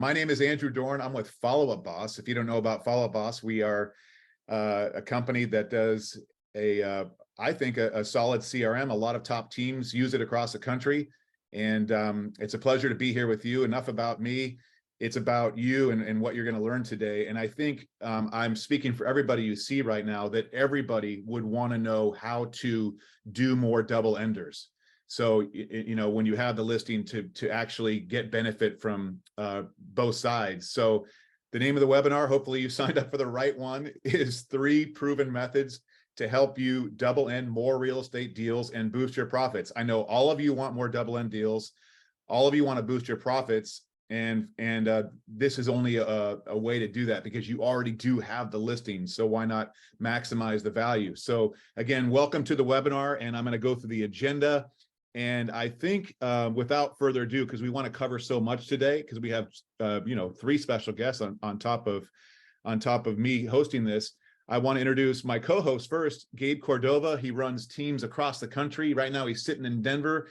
My name is Andrew Dorn. I'm with Follow Up Boss. If you don't know about Follow Up Boss, we are a company that does I think, a solid CRM. A lot of top teams use it across the country. And it's a pleasure to be here with you. Enough about me. It's about you and what you're going to learn today. And I think I'm speaking for everybody you see right now that everybody would want to know how to do more double enders. So, you know, when you have the listing to actually get benefit from both sides. So the name of the webinar, hopefully you signed up for the right one, is 3 proven methods to help you double end more real estate deals and boost your profits. I know all of you want more double end deals. All of you want to boost your profits. And this is only a way to do that because you already do have the listing. So why not maximize the value? So again, welcome to the webinar, and I'm going to go through the agenda. And I think without further ado, because we want to cover so much today, because we have 3 special guests on top of me hosting this, I want to introduce my co-host first, Gabe Cordova. He runs teams across the country. Right now, he's sitting in Denver.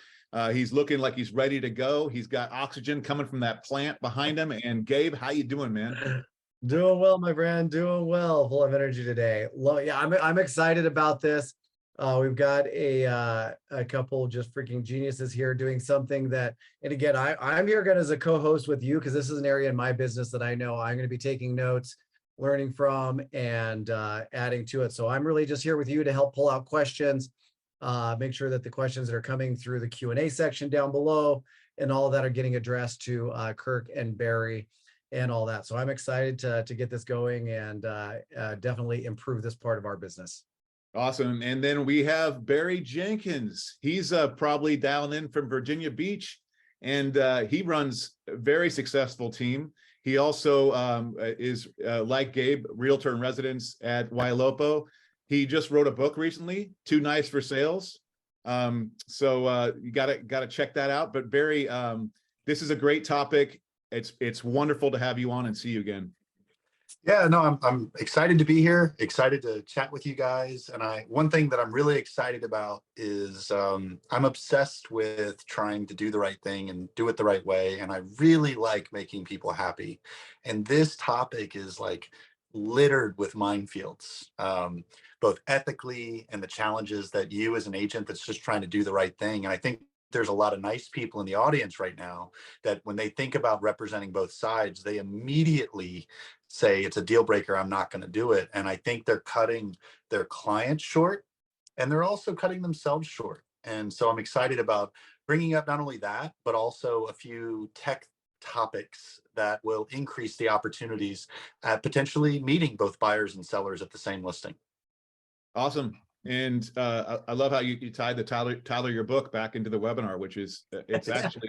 He's looking like he's ready to go. He's got oxygen coming from that plant behind him. And Gabe, how you doing, man? Doing well, my friend. Doing well. Full of energy today. Yeah, I'm excited about this. We've got a couple just freaking geniuses here doing something that, and again, I'm here again as a co-host with you because this is an area in my business that I know I'm going to be taking notes, learning from, and adding to it. So I'm really just here with you to help pull out questions, make sure that the questions that are coming through the Q&A section down below and all of that are getting addressed to Kirk and Barry and all that. So I'm excited to get this going and definitely improve this part of our business. Awesome. And then we have Barry Jenkins. He's probably dialing in from Virginia Beach, and he runs a very successful team. He also is, like Gabe, realtor in residence at Ylopo. He just wrote a book recently, Too Nice for Sales. So you gotta check that out. But Barry, this is a great topic. It's wonderful to have you on and see you again. Yeah, no, I'm excited to be here, excited to chat with you guys. And one thing that I'm really excited about is I'm obsessed with trying to do the right thing and do it the right way. And I really like making people happy. And this topic is like littered with minefields, both ethically and the challenges that you as an agent that's just trying to do the right thing. And I think there's a lot of nice people in the audience right now that when they think about representing both sides, they immediately say it's a deal breaker, I'm not going to do it. And I think they're cutting their clients short, and they're also cutting themselves short. And so I'm excited about bringing up not only that, but also a few tech topics that will increase the opportunities at potentially meeting both buyers and sellers at the same listing. Awesome. And I love how you tied the Tyler your book back into the webinar, which is it's actually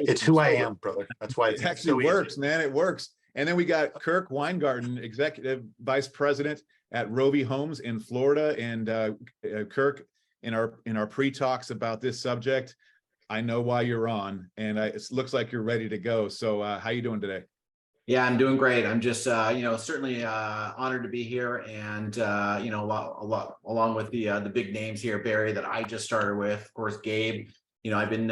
it's who I am, brother. That's why it actually so works, easy. man. It works. And then we got Kirk Weingarten, Executive Vice President at ROVI Homes in Florida. And Kirk, in our pre-talks about this subject, I know why you're on, and it looks like you're ready to go. So how you doing today? Yeah, I'm doing great. I'm just, certainly honored to be here, and along with the big names here, Barry, that I just started with, of course, Gabe. I've been,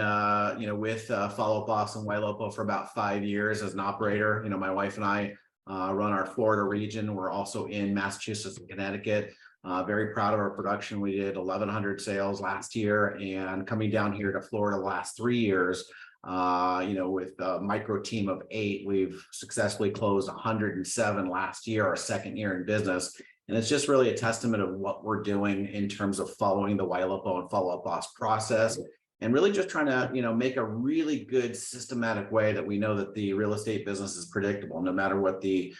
with Follow Up Boss and Ylopo for about 5 years as an operator. My wife and I run our Florida region. We're also in Massachusetts and Connecticut. Very proud of our production. We did 1,100 sales last year, and coming down here to Florida the last 3 years. With a micro team of 8, we've successfully closed 107 last year, our 2nd year in business. And it's just really a testament of what we're doing in terms of following the Ylopo and Follow Up Boss process, and really just trying to, make a really good systematic way that we know that the real estate business is predictable. No matter what the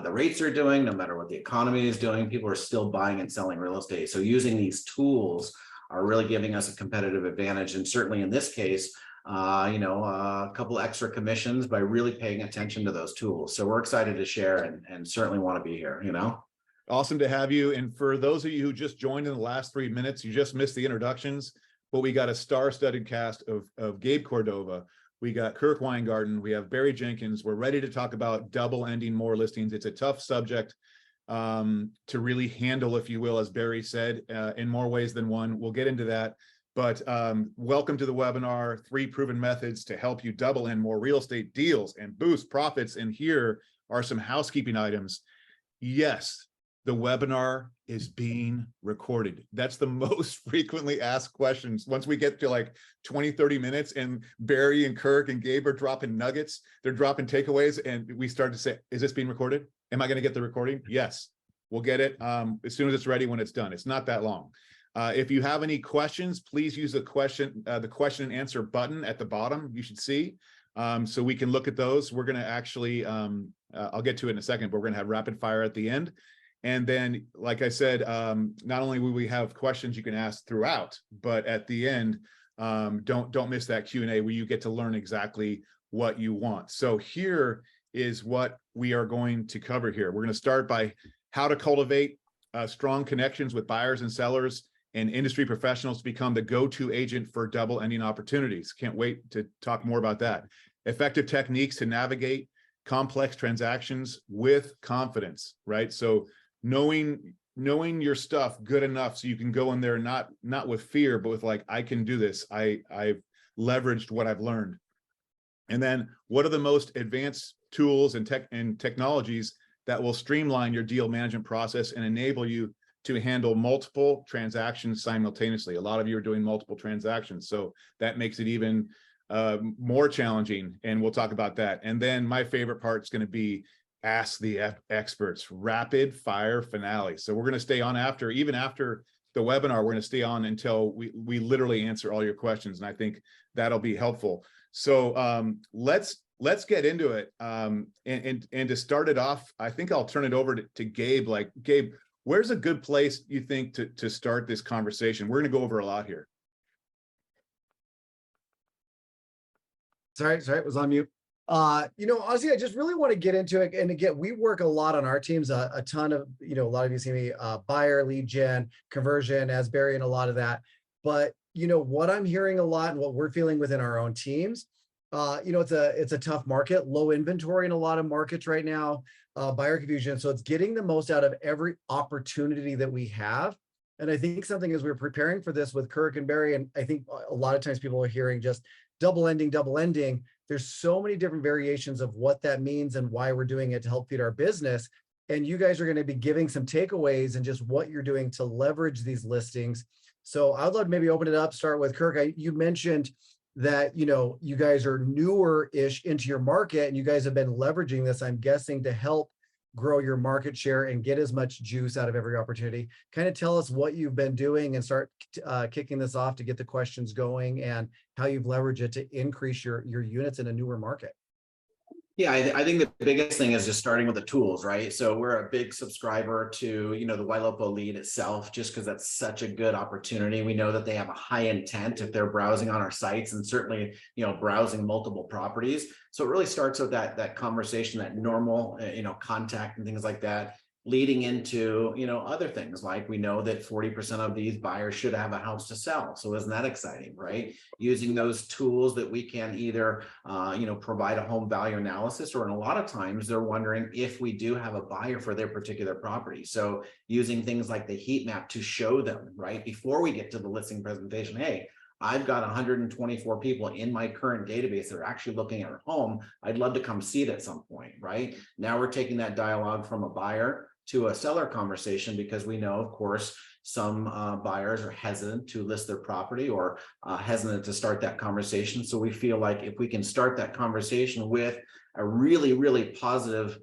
rates are doing, no matter what the economy is doing, people are still buying and selling real estate. So using these tools are really giving us a competitive advantage. And certainly in this case, a couple extra commissions by really paying attention to those tools. So we're excited to share and certainly want to be here, Awesome to have you. And for those of you who just joined in the last 3 minutes, you just missed the introductions, but we got a star-studded cast of Gabe Cordova. We got Kirk Weingarten. We have Barry Jenkins. We're ready to talk about double ending more listings. It's a tough subject to really handle, if you will, as Barry said, in more ways than one. We'll get into that. But welcome to the webinar, 3 proven methods to help you double in more real estate deals and boost profits. And here are some housekeeping items. Yes, the webinar is being recorded. That's the most frequently asked questions. Once we get to like 20, 30 minutes and Barry and Kirk and Gabe are dropping nuggets, they're dropping takeaways, and we start to say, is this being recorded? Am I going to get the recording? Yes, we'll get it as soon as it's ready when it's done. It's not that long. If you have any questions, please use the question and answer button at the bottom, you should see, so we can look at those. We're going to actually, I'll get to it in a second, but we're going to have rapid fire at the end. And then, like I said, not only will we have questions you can ask throughout, but at the end, don't miss that Q&A where you get to learn exactly what you want. So here is what we are going to cover here. We're going to start by how to cultivate strong connections with buyers and sellers and industry professionals to become the go-to agent for double ending opportunities. Can't wait to talk more about that. Effective techniques to navigate complex transactions with confidence, right? So knowing your stuff good enough so you can go in there not with fear, but with like, I can do this. I've leveraged what I've learned. And then what are the most advanced tools and technologies that will streamline your deal management process and enable you to handle multiple transactions simultaneously. A lot of you are doing multiple transactions, so that makes it even more challenging, and we'll talk about that. And then my favorite part is going to be Ask the Experts, rapid fire finale. So we're going to stay on even after the webinar, we're going to stay on until we literally answer all your questions, and I think that'll be helpful. So let's get into it. And to start it off, I think I'll turn it over to Gabe. Like, Gabe, where's a good place you think to start this conversation? We're going to go over a lot here. Sorry, it was on mute. Honestly, I just really want to get into it. And again, we work a lot on our teams, a ton of, a lot of you see me, buyer, lead gen, conversion, Asbury, and a lot of that. But, what I'm hearing a lot and what we're feeling within our own teams, it's a tough market, low inventory in a lot of markets right now, buyer confusion. So it's getting the most out of every opportunity that we have. And I think something as we're preparing for this with Kirk and Barry, and I think a lot of times people are hearing just double ending. There's so many different variations of what that means and why we're doing it to help feed our business. And you guys are going to be giving some takeaways and just what you're doing to leverage these listings. So I'd love to maybe open it up, start with Kirk. You mentioned that, you guys are newer-ish into your market and you guys have been leveraging this, I'm guessing, to help grow your market share and get as much juice out of every opportunity. Kind of tell us what you've been doing and start kicking this off to get the questions going and how you've leveraged it to increase your units in a newer market. Yeah, I think the biggest thing is just starting with the tools, right? So we're a big subscriber to, the Ylopo lead itself, just because that's such a good opportunity. We know that they have a high intent if they're browsing on our sites and certainly, browsing multiple properties. So it really starts with that conversation, that normal, contact and things like that, leading into, other things like we know that 40% of these buyers should have a house to sell. So isn't that exciting, right? Using those tools that we can either, provide a home value analysis, or in a lot of times they're wondering if we do have a buyer for their particular property. So using things like the heat map to show them, right, before we get to the listing presentation, hey, I've got 124 people in my current database that are actually looking at our home. I'd love to come see it at some point, right? Now we're taking that dialogue from a buyer to a seller conversation, because we know, of course, some buyers are hesitant to list their property or hesitant to start that conversation. So we feel like if we can start that conversation with a really, really positive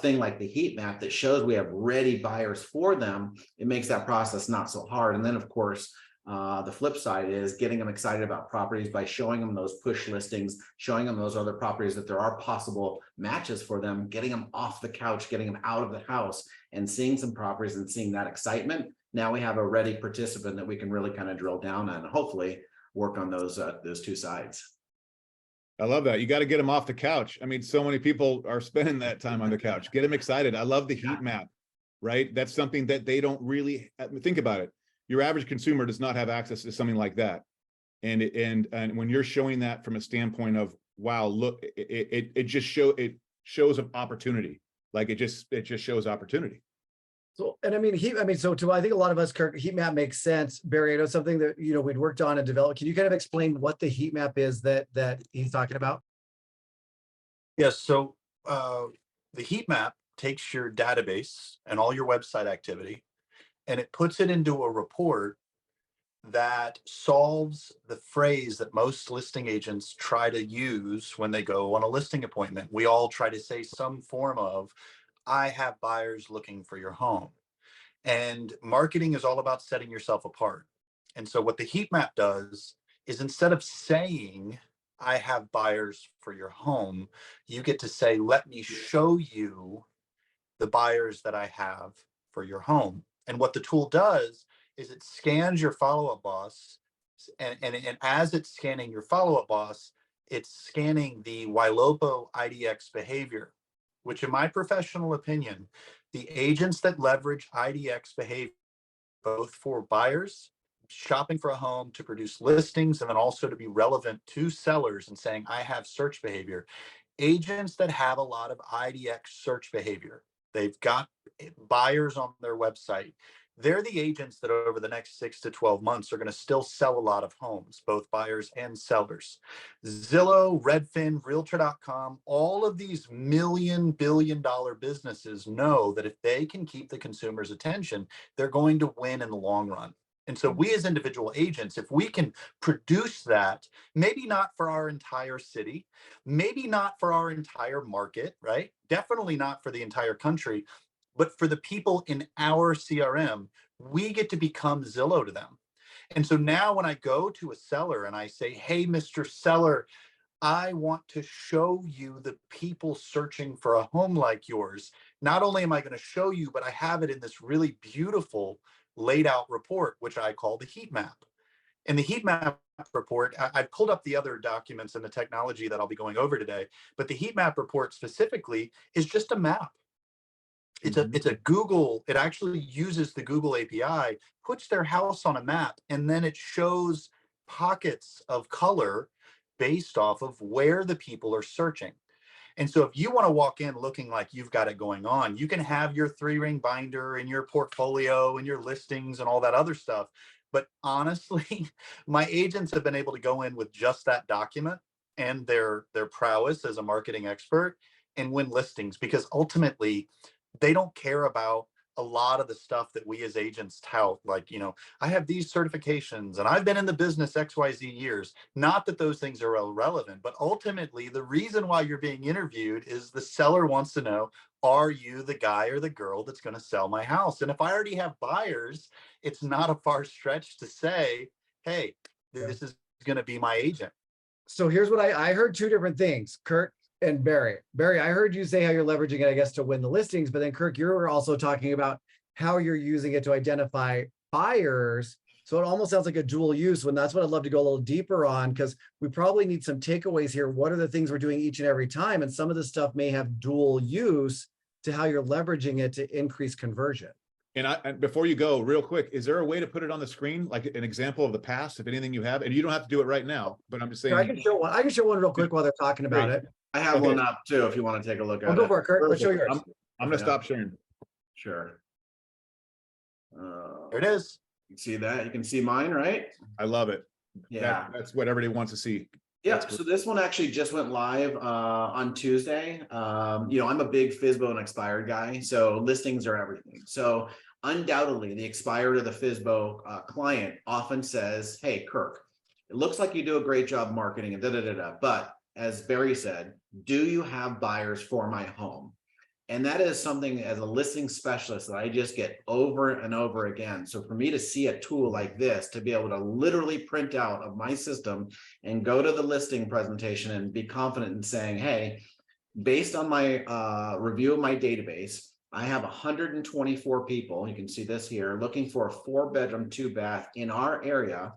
thing like the heat map that shows we have ready buyers for them, it makes that process not so hard. And then, of course, the flip side is getting them excited about properties by showing them those push listings, showing them those other properties that there are possible matches for them, getting them off the couch, getting them out of the house and seeing some properties and seeing that excitement. Now we have a ready participant that we can really kind of drill down on and hopefully work on those two sides. I love that. You got to get them off the couch. I mean, so many people are spending that time on the couch. Get them excited. I love the heat map, right? That's something that they don't really think about it. Your average consumer does not have access to something like that. And when you're showing that from a standpoint of, wow, look, it shows an opportunity. Like it just shows opportunity. So, and I mean, so to, I think a lot of us, Kirk, heat map makes sense. Barry, I know something that, we'd worked on and developed. Can you kind of explain what the heat map is that he's talking about? Yes. So the heat map takes your database and all your website activity, and it puts it into a report that solves the phrase that most listing agents try to use when they go on a listing appointment. We all try to say some form of, I have buyers looking for your home. And marketing is all about setting yourself apart. And so what the heat map does is, instead of saying, I have buyers for your home, you get to say, let me show you the buyers that I have for your home. And what the tool does is it scans your follow-up boss. And as it's scanning your follow-up boss, it's scanning the Ylopo IDX behavior, which in my professional opinion, the agents that leverage IDX behavior, both for buyers shopping for a home to produce listings, and then also to be relevant to sellers and saying, I have search behavior. Agents that have a lot of IDX search behavior, they've got buyers on their website. They're the agents that over the next 6 to 12 months are going to still sell a lot of homes, both buyers and sellers. Zillow, Redfin, Realtor.com, all of these billion-dollar businesses know that if they can keep the consumer's attention, they're going to win in the long run. And so we as individual agents, if we can produce that, maybe not for our entire city, maybe not for our entire market, right? Definitely not for the entire country, but for the people in our CRM, we get to become Zillow to them. And so now when I go to a seller and I say, hey, Mr. Seller, I want to show you the people searching for a home like yours. Not only am I going to show you, but I have it in this really beautiful laid out report, which I call the heat map. And the heat map report, I've pulled up the other documents and the technology that I'll be going over today, but the heat map report specifically is just a map. It's a Google, it actually uses the Google API, puts their house on a map, and then it shows pockets of color based off of where the people are searching. And so if you want to walk in looking like you've got it going on, you can have your 3-ring binder and your portfolio and your listings and all that other stuff. But honestly, my agents have been able to go in with just that document and their prowess as a marketing expert and win listings, because ultimately they don't care about a lot of the stuff that we as agents tout, like, I have these certifications and I've been in the business XYZ years. Not that those things are irrelevant, but ultimately the reason why you're being interviewed is the seller wants to know, are you the guy or the girl that's going to sell my house? And if I already have buyers, it's not a far stretch to say, hey, this is going to be my agent. So here's what I heard: two different things, Kirk and Barry. Barry, I heard you say how you're leveraging it, I guess, to win the listings, but then Kirk, you're also talking about how you're using it to identify buyers. So it almost sounds like a dual use, when that's what I'd love to go a little deeper on, because we probably need some takeaways here. What are the things we're doing each and every time? And some of this stuff may have dual use to how you're leveraging it to increase conversion. And before you go, real quick, is there a way to put it on the screen, like an example of the past, if anything you have? And you don't have to do it right now, but I'm just saying. I can show one. I can show one real quick while they're talking about it. I have one up too, if you want to take a look at it. Go for it, Kirk. Let's show yours. I'm going to stop sharing. Sure. There it is. You can see that. You can see mine, right? I love it. Yeah. That's what everybody wants to see. Yep. So this one actually just went live on Tuesday. I'm a big FSBO and expired guy, so listings are everything. So undoubtedly, the expired or the FSBO client often says, "Hey, Kirk, it looks like you do a great job marketing and but as Barry said, do you have buyers for my home?" And that is something as a listing specialist that I just get over and over again. So for me to see a tool like this, to be able to literally print out of my system and go to the listing presentation and be confident in saying, hey, based on my review of my database, I have 124 people, you can see this here, looking for a 4-bedroom, 2-bath in our area.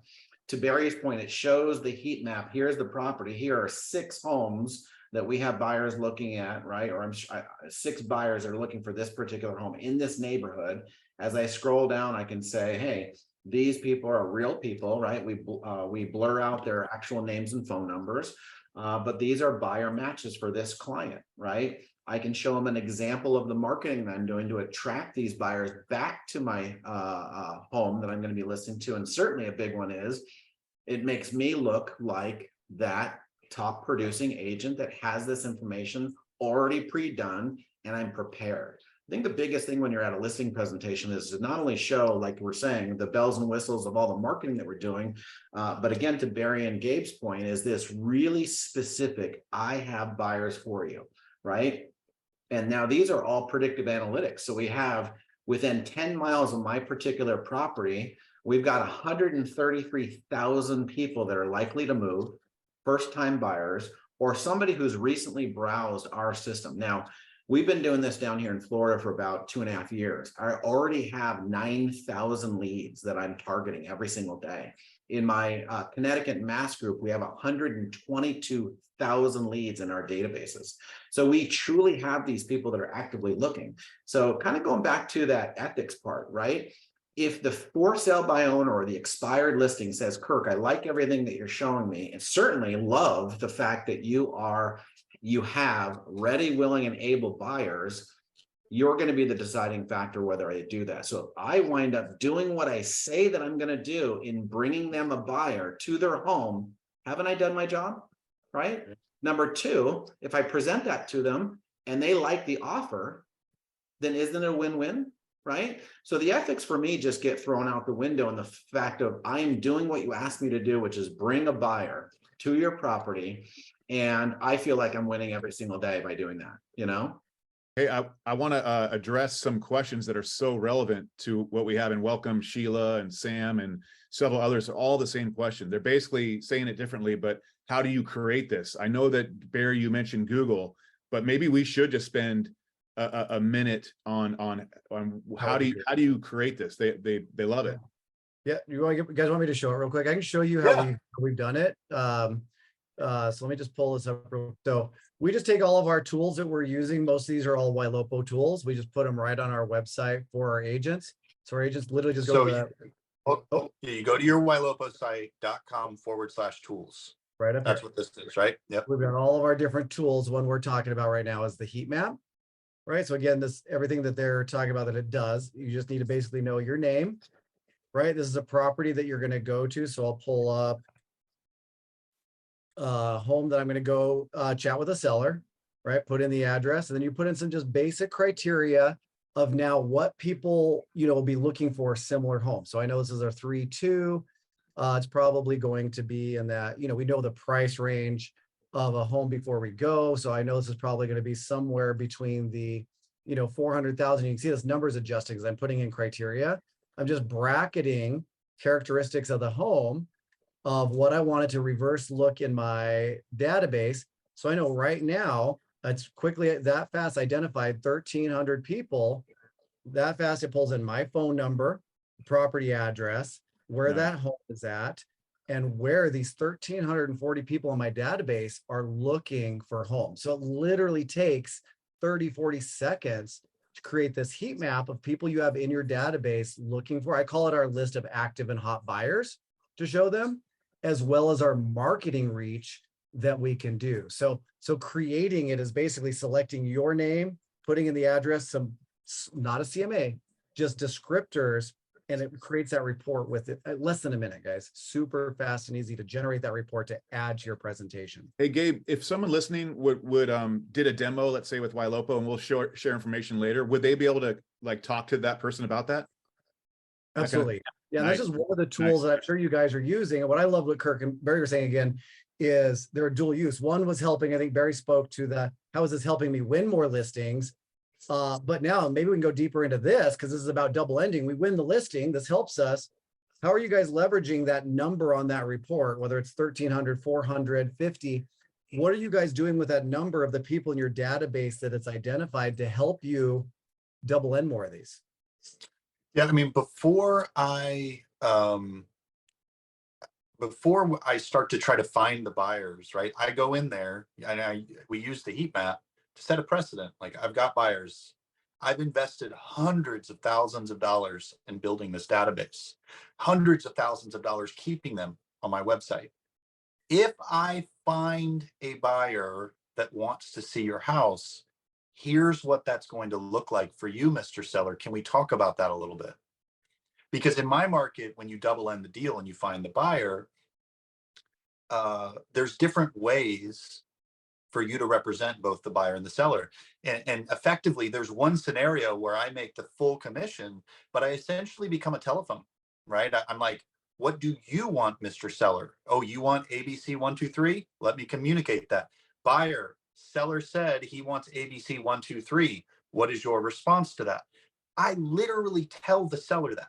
To Barry's point, it shows the heat map. Here's the property. Here are 6 homes that we have buyers looking at, right? Or 6 buyers are looking for this particular home in this neighborhood. As I scroll down, I can say, hey, these people are real people, right? We blur out their actual names and phone numbers, but these are buyer matches for this client, right? I can show them an example of the marketing that I'm doing to attract these buyers back to my home that I'm going to be listing to. And certainly a big one is it makes me look like that top producing agent that has this information already pre-done and I'm prepared. I think the biggest thing when you're at a listing presentation is to not only show, like we're saying, the bells and whistles of all the marketing that we're doing, but again, to Barry and Gabe's point, is this really specific, I have buyers for you, right? And now these are all predictive analytics. So we have within 10 miles of my particular property, we've got 133,000 people that are likely to move, first-time buyers, or somebody who's recently browsed our system. Now, we've been doing this down here in Florida for about 2.5 years. I already have 9,000 leads that I'm targeting every single day. In my Connecticut and Mass group, we have 122,000 leads in our databases. So we truly have these people that are actively looking. So kind of going back to that ethics part, right? If the for sale by owner or the expired listing says, Kirk, I like everything that you're showing me, and certainly love the fact that you have ready, willing, and able buyers, you're going to be the deciding factor whether I do that. So if I wind up doing what I say that I'm going to do in bringing them a buyer to their home, haven't I done my job? Right? Number two, if I present that to them and they like the offer, then isn't it a win-win? Right? So the ethics for me just get thrown out the window in the fact of I'm doing what you asked me to do, which is bring a buyer to your property. And I feel like I'm winning every single day by doing that, you know? Hey, I want to address some questions that are so relevant to what we have, and welcome Sheila and Sam and several others, all the same question. They're basically saying it differently, but how do you create this? I know that Barry, you mentioned Google, but maybe we should just spend a minute on how do you create this? They love it. Yeah, you guys want me to show it real quick? I can show you how we've done it. So let me just pull this up. So we just take all of our tools that we're using. Most of these are all Ylopo tools. We just put them right on our website for our agents. So our agents literally just go to you go to your yloposite.com/tools. Right up That's here. what this is, right? Yep. We've got all of our different tools. One we're talking about right now is the heat map. Right. So again, everything that they're talking about that it does, you just need to basically know your name. Right. This is a property that you're going to go to. So I'll pull up home that I'm going to go chat with a seller, right? Put in the address, and then you put in some just basic criteria of now what people, will be looking for similar homes. So I know this is a 3-2. It's probably going to be in that, we know the price range of a home before we go. So I know this is probably going to be somewhere between the, 400,000. You can see this number's adjusting because I'm putting in criteria. I'm just bracketing characteristics of the home of what I wanted to reverse look in my database. So I know right now, it's quickly that fast identified 1,300 people. That fast it pulls in my phone number, property address, where that home is at, and where these 1,340 people in my database are looking for homes. So it literally takes 30, 40 seconds to create this heat map of people you have in your database looking for. I call it our list of active and hot buyers to show them, as well as our marketing reach that we can do. So creating it is basically selecting your name, putting in the address, not a CMA, just descriptors, and it creates that report with it less than a minute, guys. Super fast and easy to generate that report to add to your presentation. Hey, Gabe, if someone listening did a demo, let's say with Ylopo, and we'll share information later, would they be able to talk to that person about that? Absolutely. Yeah, Nice. that's just one of the tools that I'm sure you guys are using. And what I love what Kirk and Barry were saying again is they're dual use. One was helping, I think Barry spoke to how is this helping me win more listings? But now maybe we can go deeper into this because this is about double ending. We win the listing. This helps us. How are you guys leveraging that number on that report, whether it's 1,300, 450? What are you guys doing with that number of the people in your database that it's identified to help you double end more of these? Yeah, I mean, before I start to try to find the buyers, right? I go in there and we use the heat map to set a precedent. Like, I've got buyers. I've invested hundreds of thousands of dollars in building this database, hundreds of thousands of dollars keeping them on my website. If I find a buyer that wants to see your house, Here's what that's going to look like for you, Mr. Seller. Can we talk about that a little bit? Because in my market, when you double end the deal and you find the buyer, there's different ways for you to represent both the buyer and the seller. And effectively, there's one scenario where I make the full commission, but I essentially become a telephone, right? I'm like, what do you want, Mr. Seller? Oh, you want ABC 123? Let me communicate that. Buyer, seller said he wants ABC 123. What is your response to that? I literally tell the seller that.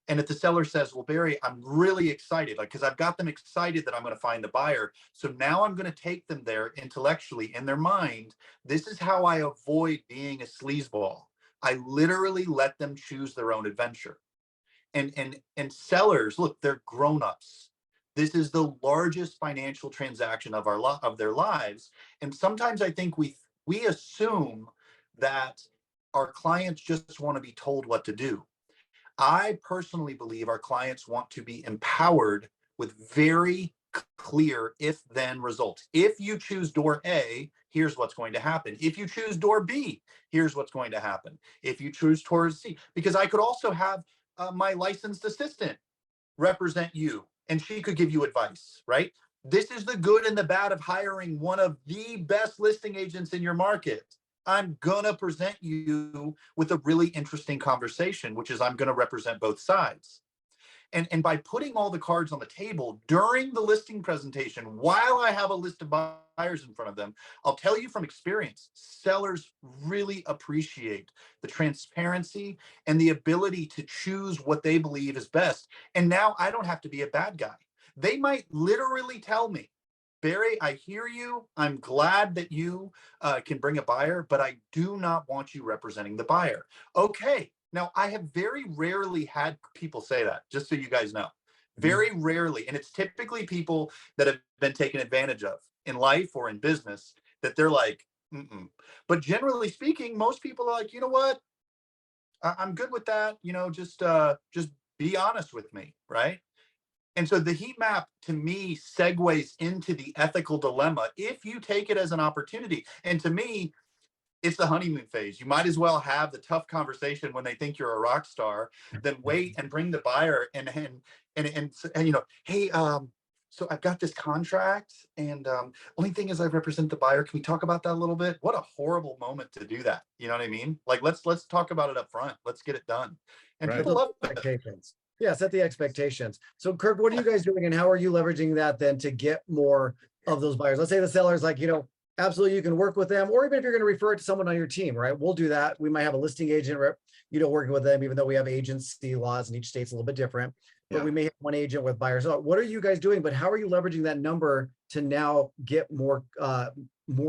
And if the seller says, well, Barry, I'm really excited, like, because I've got them excited that I'm going to find the buyer. So now I'm going to take them there intellectually in their mind. This is how I avoid being a sleazeball. I literally let them choose their own adventure. And sellers, look, they're grown-ups. This is the largest financial transaction of their lives. And sometimes I think we assume that our clients just want to be told what to do. I personally believe our clients want to be empowered with very clear if-then results. If you choose door A, here's what's going to happen. If you choose door B, here's what's going to happen. If you choose door C, because I could also have my licensed assistant represent you, and she could give you advice, right? This is the good and the bad of hiring one of the best listing agents in your market. I'm going to present you with a really interesting conversation, which is I'm going to represent both sides. And by putting all the cards on the table during the listing presentation, while I have a list of buyers in front of them, I'll tell you from experience, sellers really appreciate the transparency and the ability to choose what they believe is best. And now I don't have to be a bad guy. They might literally tell me, Barry, I hear you. I'm glad that you can bring a buyer, but I do not want you representing the buyer. Okay. Now, I have very rarely had people say that, just so you guys know. Very rarely. And it's typically people that have been taken advantage of in life or in business that they're like, mm-mm. But generally speaking, most people are like, you know what? I'm good with that. You know, just be honest with me, right? And so the heat map to me segues into the ethical dilemma if you take it as an opportunity. And to me, it's the honeymoon phase. You might as well have the tough conversation when they think you're a rock star, then wait and bring the buyer and you know, hey, so I've got this contract, and only thing is I represent the buyer. Can we talk about that a little bit? What a horrible moment to do that. You know what I mean? Like let's talk about it up front. Let's get it done. And Right. people love it. Expectations. Yeah, set the expectations. So Kirk, what are you guys doing and how are you leveraging that then to get more of those buyers? Let's say the seller's like, you know, absolutely, you can work with them, or even if you're going to refer it to someone on your team, right? We'll do that. We might have a listing agent, you know, working with them, even though we have agency laws and each state's a little bit different. But we may have one agent with buyers. So what are you guys doing? But how are you leveraging that number to now get more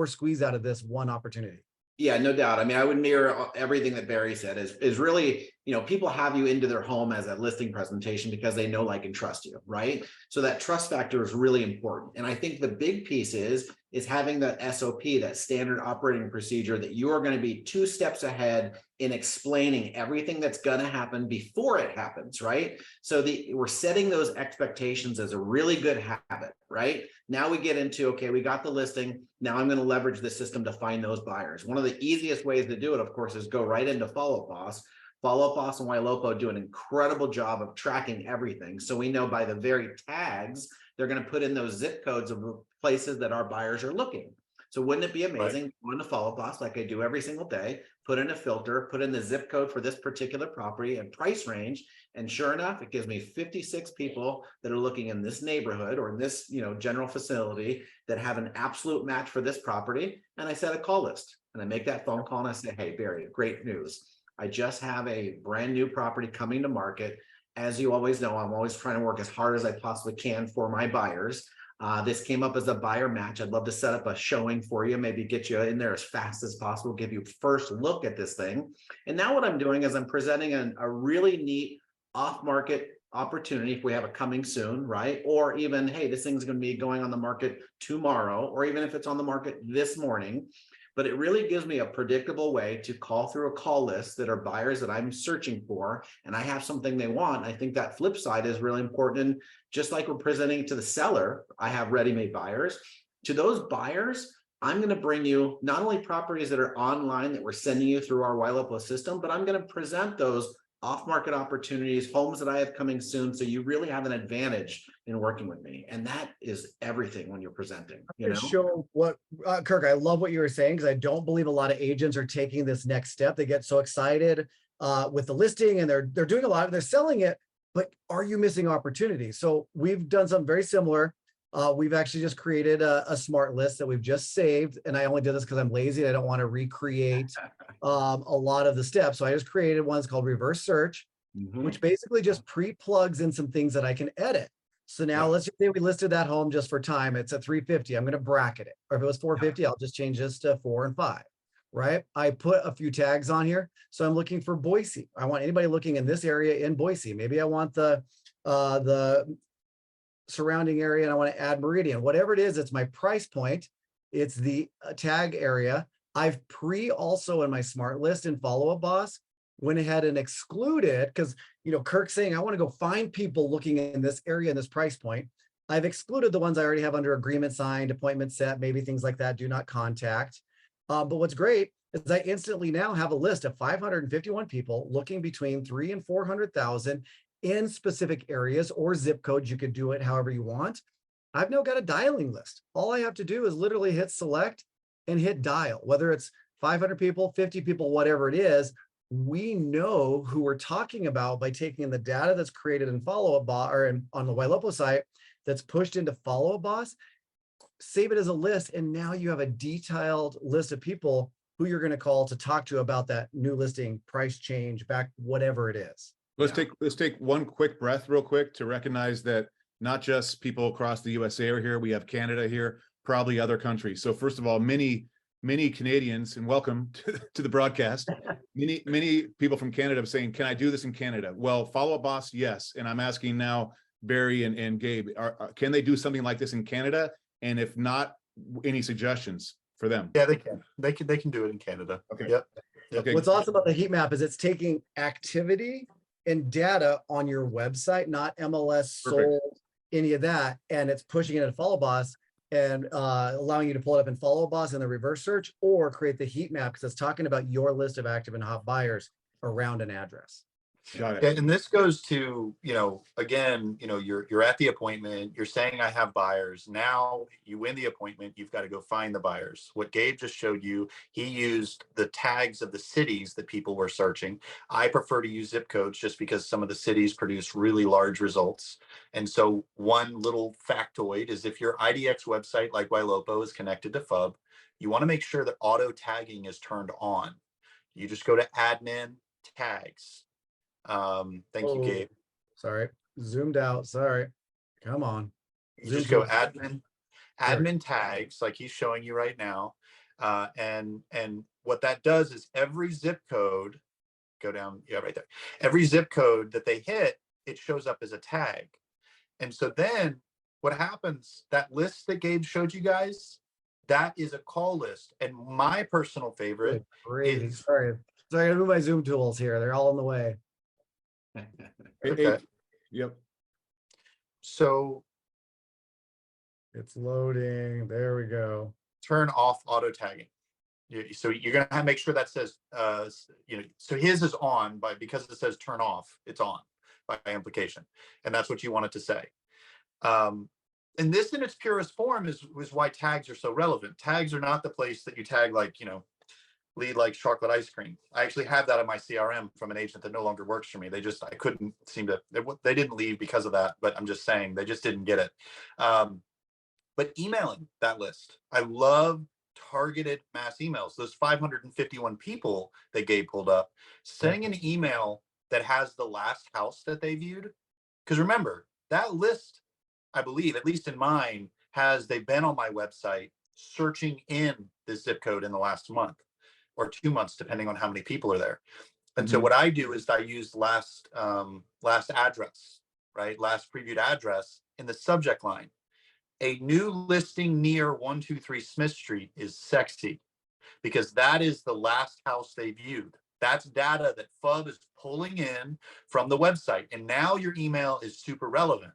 squeeze out of this one opportunity? Yeah, no doubt. I mean, I would mirror everything that Barry said is really, you know, people have you into their home as a listing presentation because they know, like, and trust you, right? So that trust factor is really important. And I think the big piece is having that SOP, that standard operating procedure, that you are going to be 2 steps ahead in explaining everything that's going to happen before it happens, right? So we're setting those expectations as a really good habit, right? Now we get into, okay, we got the listing. Now I'm going to leverage the system to find those buyers. One of the easiest ways to do it, of course, is go right into Follow Up Boss. Follow Up Boss and Ylopo do an incredible job of tracking everything. So we know by the very tags, they're going to put in those zip codes of places that our buyers are looking. So wouldn't it be amazing to go into Follow Up Boss like I do every single day, put in a filter, put in the zip code for this particular property and price range, and sure enough, it gives me 56 people that are looking in this neighborhood or in this, you know, general facility that have an absolute match for this property. And I set a call list and I make that phone call and I say, hey, Barry, great news. I just have a brand new property coming to market. As you always know, I'm always trying to work as hard as I possibly can for my buyers. This came up as a buyer match. I'd love to set up a showing for you, maybe get you in there as fast as possible, give you first look at this thing. And now what I'm doing is I'm presenting a really neat off-market opportunity if we have it coming soon, right? Or even, hey, this thing's going to be going on the market tomorrow, or even if it's on the market this morning. But it really gives me a predictable way to call through a call list that are buyers that I'm searching for, and I have something they want. I think that flip side is really important. And just like we're presenting to the seller, I have ready-made buyers. To those buyers, I'm going to bring you not only properties that are online that we're sending you through our Ylopo system, but I'm going to present those off-market opportunities, homes that I have coming soon. So you really have an advantage in working with me. And that is everything when you're presenting, you know? Show what, Kirk, I love what you were saying, because I don't believe a lot of agents are taking this next step. They get so excited with the listing and they're doing a lot, they're selling it, but are you missing opportunities? So we've done something very similar. We've actually just created a smart list that we've just saved. And I only did this because I'm lazy. I don't want to recreate a lot of the steps. So I just created one. It's called reverse search, which basically just pre-plugs in some things that I can edit. So now let's just say we listed that home just for time. It's at 350. I'm going to bracket it. Or if it was 450, I'll just change this to 4 and 5, right? I put a few tags on here. So I'm looking for Boise. I want anybody looking in this area in Boise. Maybe I want the surrounding area and I want to add Meridian. Whatever it is, it's my price point. It's the tag area. I've also in my smart list in Follow Up Boss went ahead and excluded, because, you know, Kirk's saying, I want to go find people looking in this area in this price point. I've excluded the ones I already have under agreement signed, appointment set, maybe things like that, do not contact. But what's great is I instantly now have a list of 551 people looking between 300,000 and 400,000 in specific areas or zip codes. You could do it however you want. I've now got a dialing list. All I have to do is literally hit select and hit dial, whether it's 500 people, 50 people, whatever it is. We know who we're talking about by taking the data that's created in Follow Up Boss or on the Ylopo site that's pushed into Follow Up Boss, save it as a list, and now you have a detailed list of people who you're going to call to talk to about that new listing, price change, back, whatever it is. Let's take one quick breath real quick to recognize that not just people across the USA are here. We have Canada here, probably other countries. So first of all, many Canadians, and welcome to the broadcast. Many people from Canada are saying, can I do this in Canada? Well, Follow Up Boss, yes. And I'm asking now, Barry and Gabe, can they do something like this in Canada? And if not, any suggestions for them? Yeah, they can. They can do it in Canada. Okay. Yep. Okay. What's awesome about the heat map is it's taking activity and data on your website, not MLS, sold, any of that, and it's pushing it in Follow Boss and allowing you to pull it up in Follow Boss in the reverse search, or create the heat map because it's talking about your list of active and hot buyers around an address. Got it. And this goes to, you know, again, you know, you're at the appointment, you're saying I have buyers. Now you win the appointment, you've got to go find the buyers. What Gabe just showed you, he used the tags of the cities that people were searching. I prefer to use zip codes just because some of the cities produce really large results. And so one little factoid is if your IDX website like Ylopo is connected to FUB, you want to make sure that auto tagging is turned on. You just go to admin tags. Thank you, Gabe. Sorry, zoomed out. Sorry, come on. You just go admin tags like he's showing you right now. And what that does is every zip code, go down, yeah, right there. Every zip code that they hit, it shows up as a tag. And so then what happens, that list that Gabe showed you guys, that is a call list. And my personal favorite is, sorry, I gotta move my Zoom tools here. They're all in the way. okay. Yep. So It's loading. There we go. turn off auto tagging. So you're going to make sure that says, you know, so his is on because it says turn off, it's on by implication. And that's what you want it to say. And this in its purest form is why tags are so relevant. Tags are not the place that you tag, like, you know, lead like chocolate ice cream. I actually have that in my CRM from an agent that no longer works for me. I couldn't seem to, they didn't leave because of that, but I'm just saying they just didn't get it. But emailing that list, I love targeted mass emails. Those 551 people that Gabe pulled up, sending an email that has the last house that they viewed. Because remember, that list, I believe, at least in mine, they've been on my website searching in the zip code in the last month or 2 months, depending on how many people are there. And so what I do is I use last address, right? Last previewed address in the subject line. A new listing near 123 Smith Street is sexy because that is the last house they viewed. That's data that FUB is pulling in from the website. And now your email is super relevant.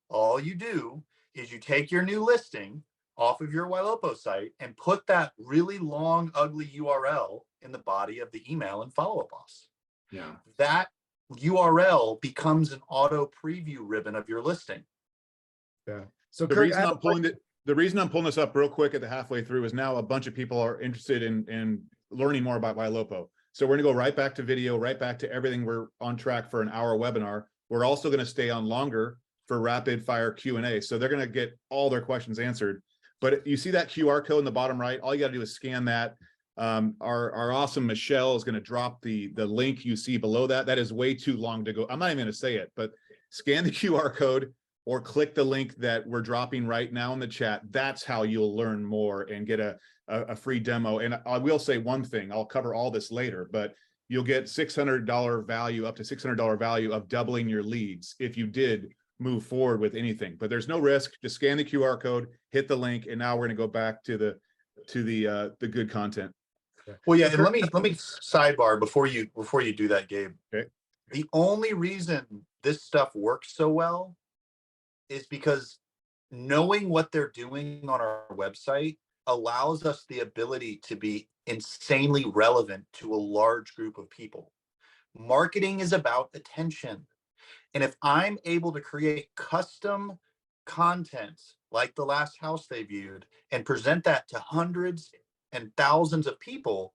All you do is you take your new listing off of your Ylopo site and put that really long, ugly URL in the body of the email and follow up us. Yeah. That URL becomes an auto preview ribbon of your listing. Yeah. So The Kirk, reason I'm pulling it, the reason I'm pulling this up real quick at the halfway through is now a bunch of people are interested in learning more about Ylopo. So we're going to go right back to video, right back to everything. We're on track for an hour webinar. We're also going to stay on longer for rapid fire Q&A. So they're going to get all their questions answered. But you see that QR code in the bottom right, all you got to do is scan that. Our awesome Michelle is going to drop the link you see below that. That is way too long to go. I'm not even going to say it, but scan the QR code or click the link that we're dropping right now in the chat. That's how you'll learn more and get a free demo. And I will say one thing, I'll cover all this later, but you'll get $600 value, up to $600 value of doubling your leads if you did move forward with anything. But there's no risk. Just scan the QR code, hit the link, and now we're going to go back to the good content. Well, yeah, and let me sidebar before you do that, Gabe. Okay. The only reason this stuff works so well is because knowing what they're doing on our website allows us the ability to be insanely relevant to a large group of people. Marketing is about attention. And if I'm able to create custom content like the last house they viewed and present that to hundreds and thousands of people,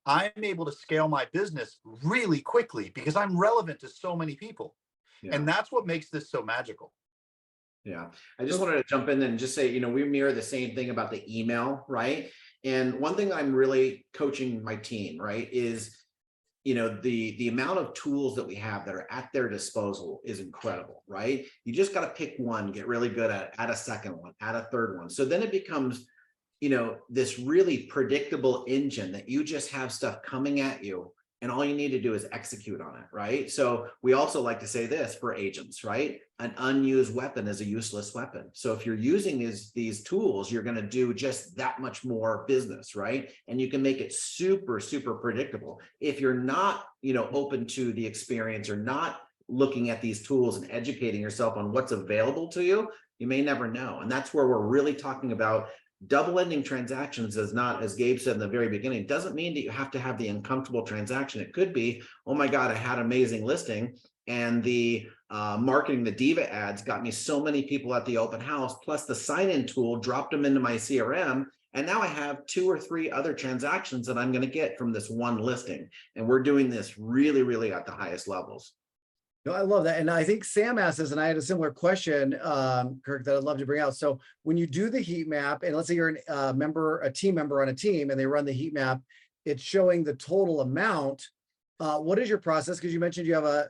I'm able to scale my business really quickly because I'm relevant to so many people. Yeah. And that's what makes this so magical. Yeah. I just wanted to jump in and just say, we mirror the same thing about the email, right? And one thing I'm really coaching my team, right, is, the amount of tools that we have that are at their disposal is incredible, right? You just got to pick one, get really good at it, add a second one, add a third one. So then it becomes, this really predictable engine that you just have stuff coming at you and all you need to do is execute on it, right? So we also like to say this for agents, right? An unused weapon is a useless weapon. So if you're using these tools, you're going to do just that much more business, right? And you can make it super, super predictable. If you're not, open to the experience or not looking at these tools and educating yourself on what's available to you, you may never know. And that's where we're really talking about double-ending transactions is not, as Gabe said in the very beginning, doesn't mean that you have to have the uncomfortable transaction. It could be, oh my God, I had an amazing listing and the marketing, the Diva ads got me so many people at the open house, plus the sign-in tool dropped them into my CRM. And now I have 2 or 3 other transactions that I'm going to get from this one listing. And we're doing this really, really at the highest levels. No, I love that. And I think Sam asked this, and I had a similar question, Kirk, that I'd love to bring out. So when you do the heat map, and let's say you're a team member on a team, and they run the heat map, it's showing the total amount. What is your process? Because you mentioned you have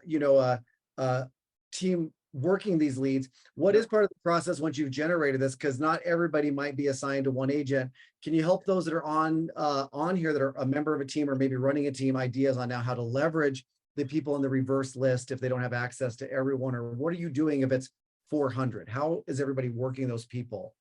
a team working these leads. What is part of the process once you've generated this? Because not everybody might be assigned to one agent. Can you help those that are on here that are a member of a team or maybe running a team, ideas on now how to leverage the people in the reverse list if they don't have access to everyone? Or what are you doing if it's 400? How is everybody working those people?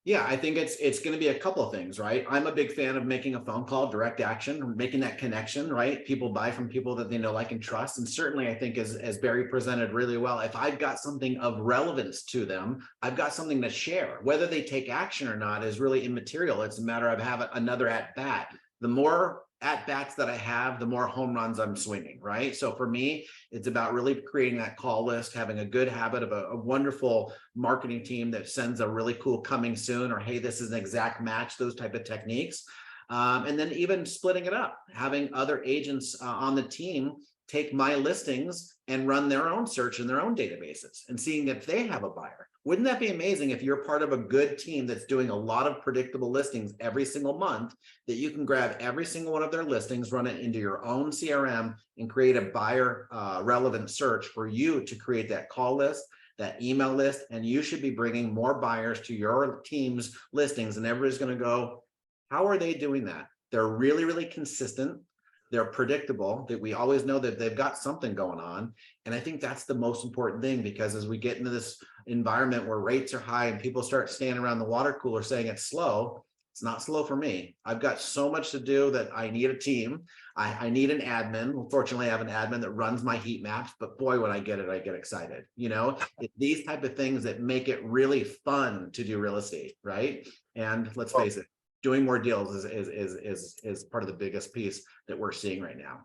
Yeah, I think it's going to be a couple of things, right? I'm a big fan of making a phone call, direct action, making that connection, right? People buy from people that they know, like, and trust. And certainly I think as Barry presented really well, if I've got something of relevance to them, I've got something to share. Whether they take action or not is really immaterial. It's a matter of having another at bat. The more at bats that I have, the more home runs I'm swinging, right? So for me, it's about really creating that call list, having a good habit of a wonderful marketing team that sends a really cool coming soon, or hey, this is an exact match, those type of techniques. And then even splitting it up, having other agents on the team take my listings and run their own search in their own databases and seeing if they have a buyer. Wouldn't that be amazing if you're part of a good team that's doing a lot of predictable listings every single month, that you can grab every single one of their listings, run it into your own CRM, and create a buyer relevant search for you to create that call list, that email list, and you should be bringing more buyers to your team's listings. And everybody's going to go, how are they doing that? They're really, really consistent. They're predictable, that we always know that they've got something going on. And I think that's the most important thing, because as we get into this environment where rates are high and people start standing around the water cooler saying it's slow, it's not slow for me. I've got so much to do that I need a team. I need an admin. Fortunately, I have an admin that runs my heat maps, but boy, when I get it, I get excited. It's these type of things that make it really fun to do real estate, right? And let's face it, doing more deals is part of the biggest piece that we're seeing right now.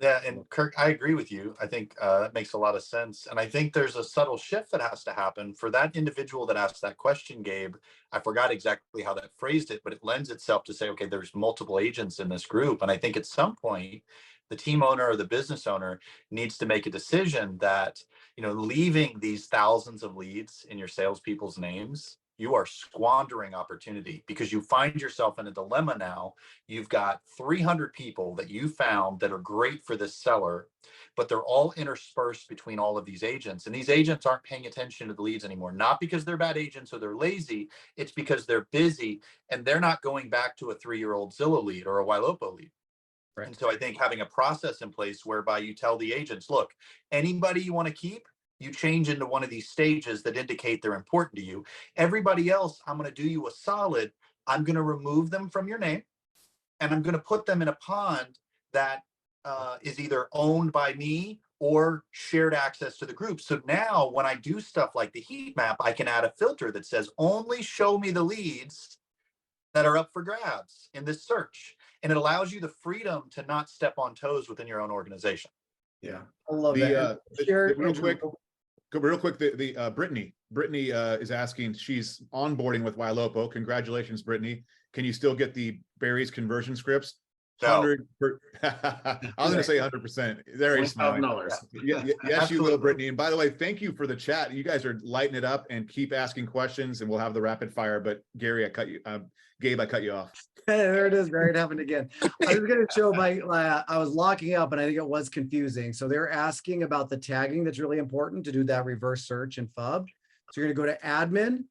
Yeah, and Kirk, I agree with you. I think that makes a lot of sense. And I think there's a subtle shift that has to happen for that individual that asked that question, Gabe. I forgot exactly how that phrased it, but it lends itself to say, okay, there's multiple agents in this group. And I think at some point, the team owner or the business owner needs to make a decision that, leaving these thousands of leads in your salespeople's names, you are squandering opportunity because you find yourself in a dilemma now. You've got 300 people that you found that are great for this seller, but they're all interspersed between all of these agents. And these agents aren't paying attention to the leads anymore, not because they're bad agents or they're lazy. It's because they're busy and they're not going back to a 3-year-old Zillow lead or a Ylopo lead. Right. And so I think having a process in place whereby you tell the agents, look, anybody you want to keep, you change into one of these stages that indicate they're important to you. Everybody else, I'm going to do you a solid. I'm going to remove them from your name and I'm going to put them in a pond that is either owned by me or shared access to the group. So now when I do stuff like the heat map, I can add a filter that says only show me the leads that are up for grabs in this search. And it allows you the freedom to not step on toes within your own organization. Yeah. I love that. Real quick, Brittany is asking, she's onboarding with Ylopo. Congratulations, Brittany. Can you still get the Barry's conversion scripts? No. 100 I was going to say 100%. There he's smiling. Yes, you will, Brittany. And by the way, thank you for the chat. You guys are lighting it up and keep asking questions and we'll have the rapid fire. But Gary, Gabe, I cut you off. There it is, Barry. It happened again. I was going to show I was locking up and I think it was confusing. So they're asking about the tagging that's really important to do that reverse search in FUB. So you're going to go to admin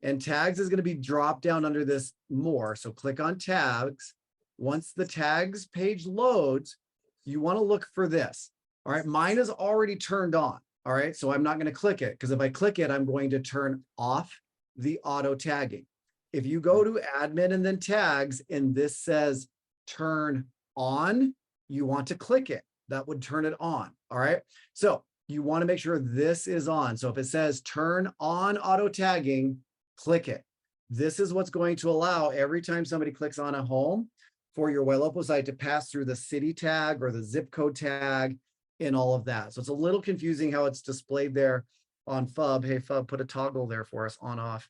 and tags is going to be dropped down under this more. So click on tags. Once the tags page loads, you want to look for this. All right, mine is already turned on. All right, so I'm not going to click it because if I click it, I'm going to turn off the auto tagging. If you go to admin and then tags and this says turn on, you want to click it. That would turn it on. All right, so you want to make sure this is on. So if it says turn on auto tagging, click it. This is what's going to allow every time somebody clicks on a home for your Ylopo site to pass through the city tag or the zip code tag and all of that. So it's a little confusing how it's displayed there on FUB. Hey, FUB, put a toggle there for us on off.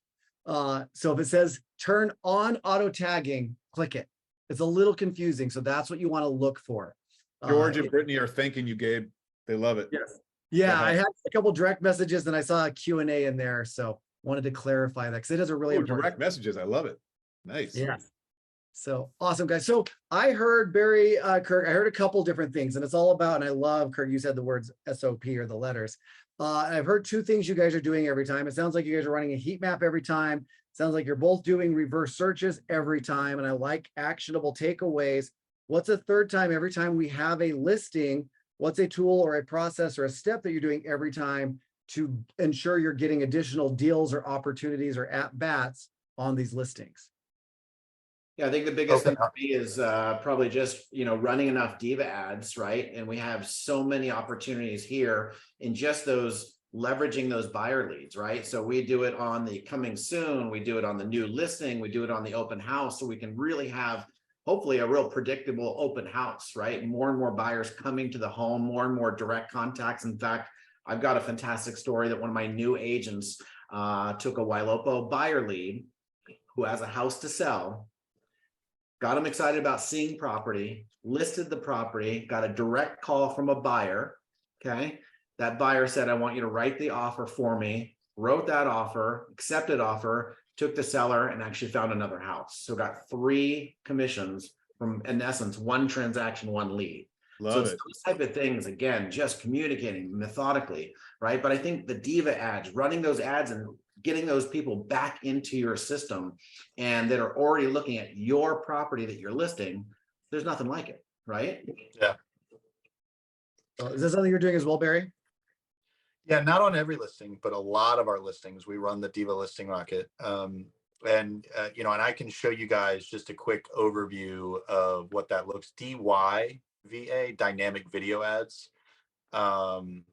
So if it says turn on auto tagging, click it. It's a little confusing. So that's what you want to look for. George and Brittany are thanking you, Gabe. They love it. Yes. Yeah, I had a couple direct messages and I saw a Q&A in there. So wanted to clarify that because it is a really important direct messages. I love it. Nice. Yeah. So awesome, guys. So I heard Barry, Kirk, I heard a couple different things and it's all about, and I love, Kirk, you said the words SOP or the letters. I've heard two things you guys are doing every time. It sounds like you guys are running a heat map every time. It sounds like you're both doing reverse searches every time. And I like actionable takeaways. What's a third time? Every time we have a listing, what's a tool or a process or a step that you're doing every time to ensure you're getting additional deals or opportunities or at bats on these listings? Yeah, I think the biggest thing for me is probably just, running enough Diva ads, right? And we have so many opportunities here in just those leveraging those buyer leads, right? So we do it on the coming soon, we do it on the new listing, we do it on the open house, so we can really have hopefully a real predictable open house, right? More and more buyers coming to the home, more and more direct contacts. In fact, I've got a fantastic story that one of my new agents took a Ylopo buyer lead who has a house to sell, got him excited about seeing property, listed the property, got a direct call from a buyer, okay? That buyer said, I want you to write the offer for me, wrote that offer, accepted offer, took the seller and actually found another house. So got 3 commissions from, in essence, 1 transaction, 1 lead. So it's those type of things, again, just communicating methodically, right? But I think the Diva ads, running those ads and getting those people back into your system and that are already looking at your property that you're listing, there's nothing like it, right? Yeah. Is that something you're doing as well, Barry? Yeah, not on every listing, but a lot of our listings, we run the Diva listing rocket. And I can show you guys just a quick overview of what that looks. DYVA, dynamic video ads. And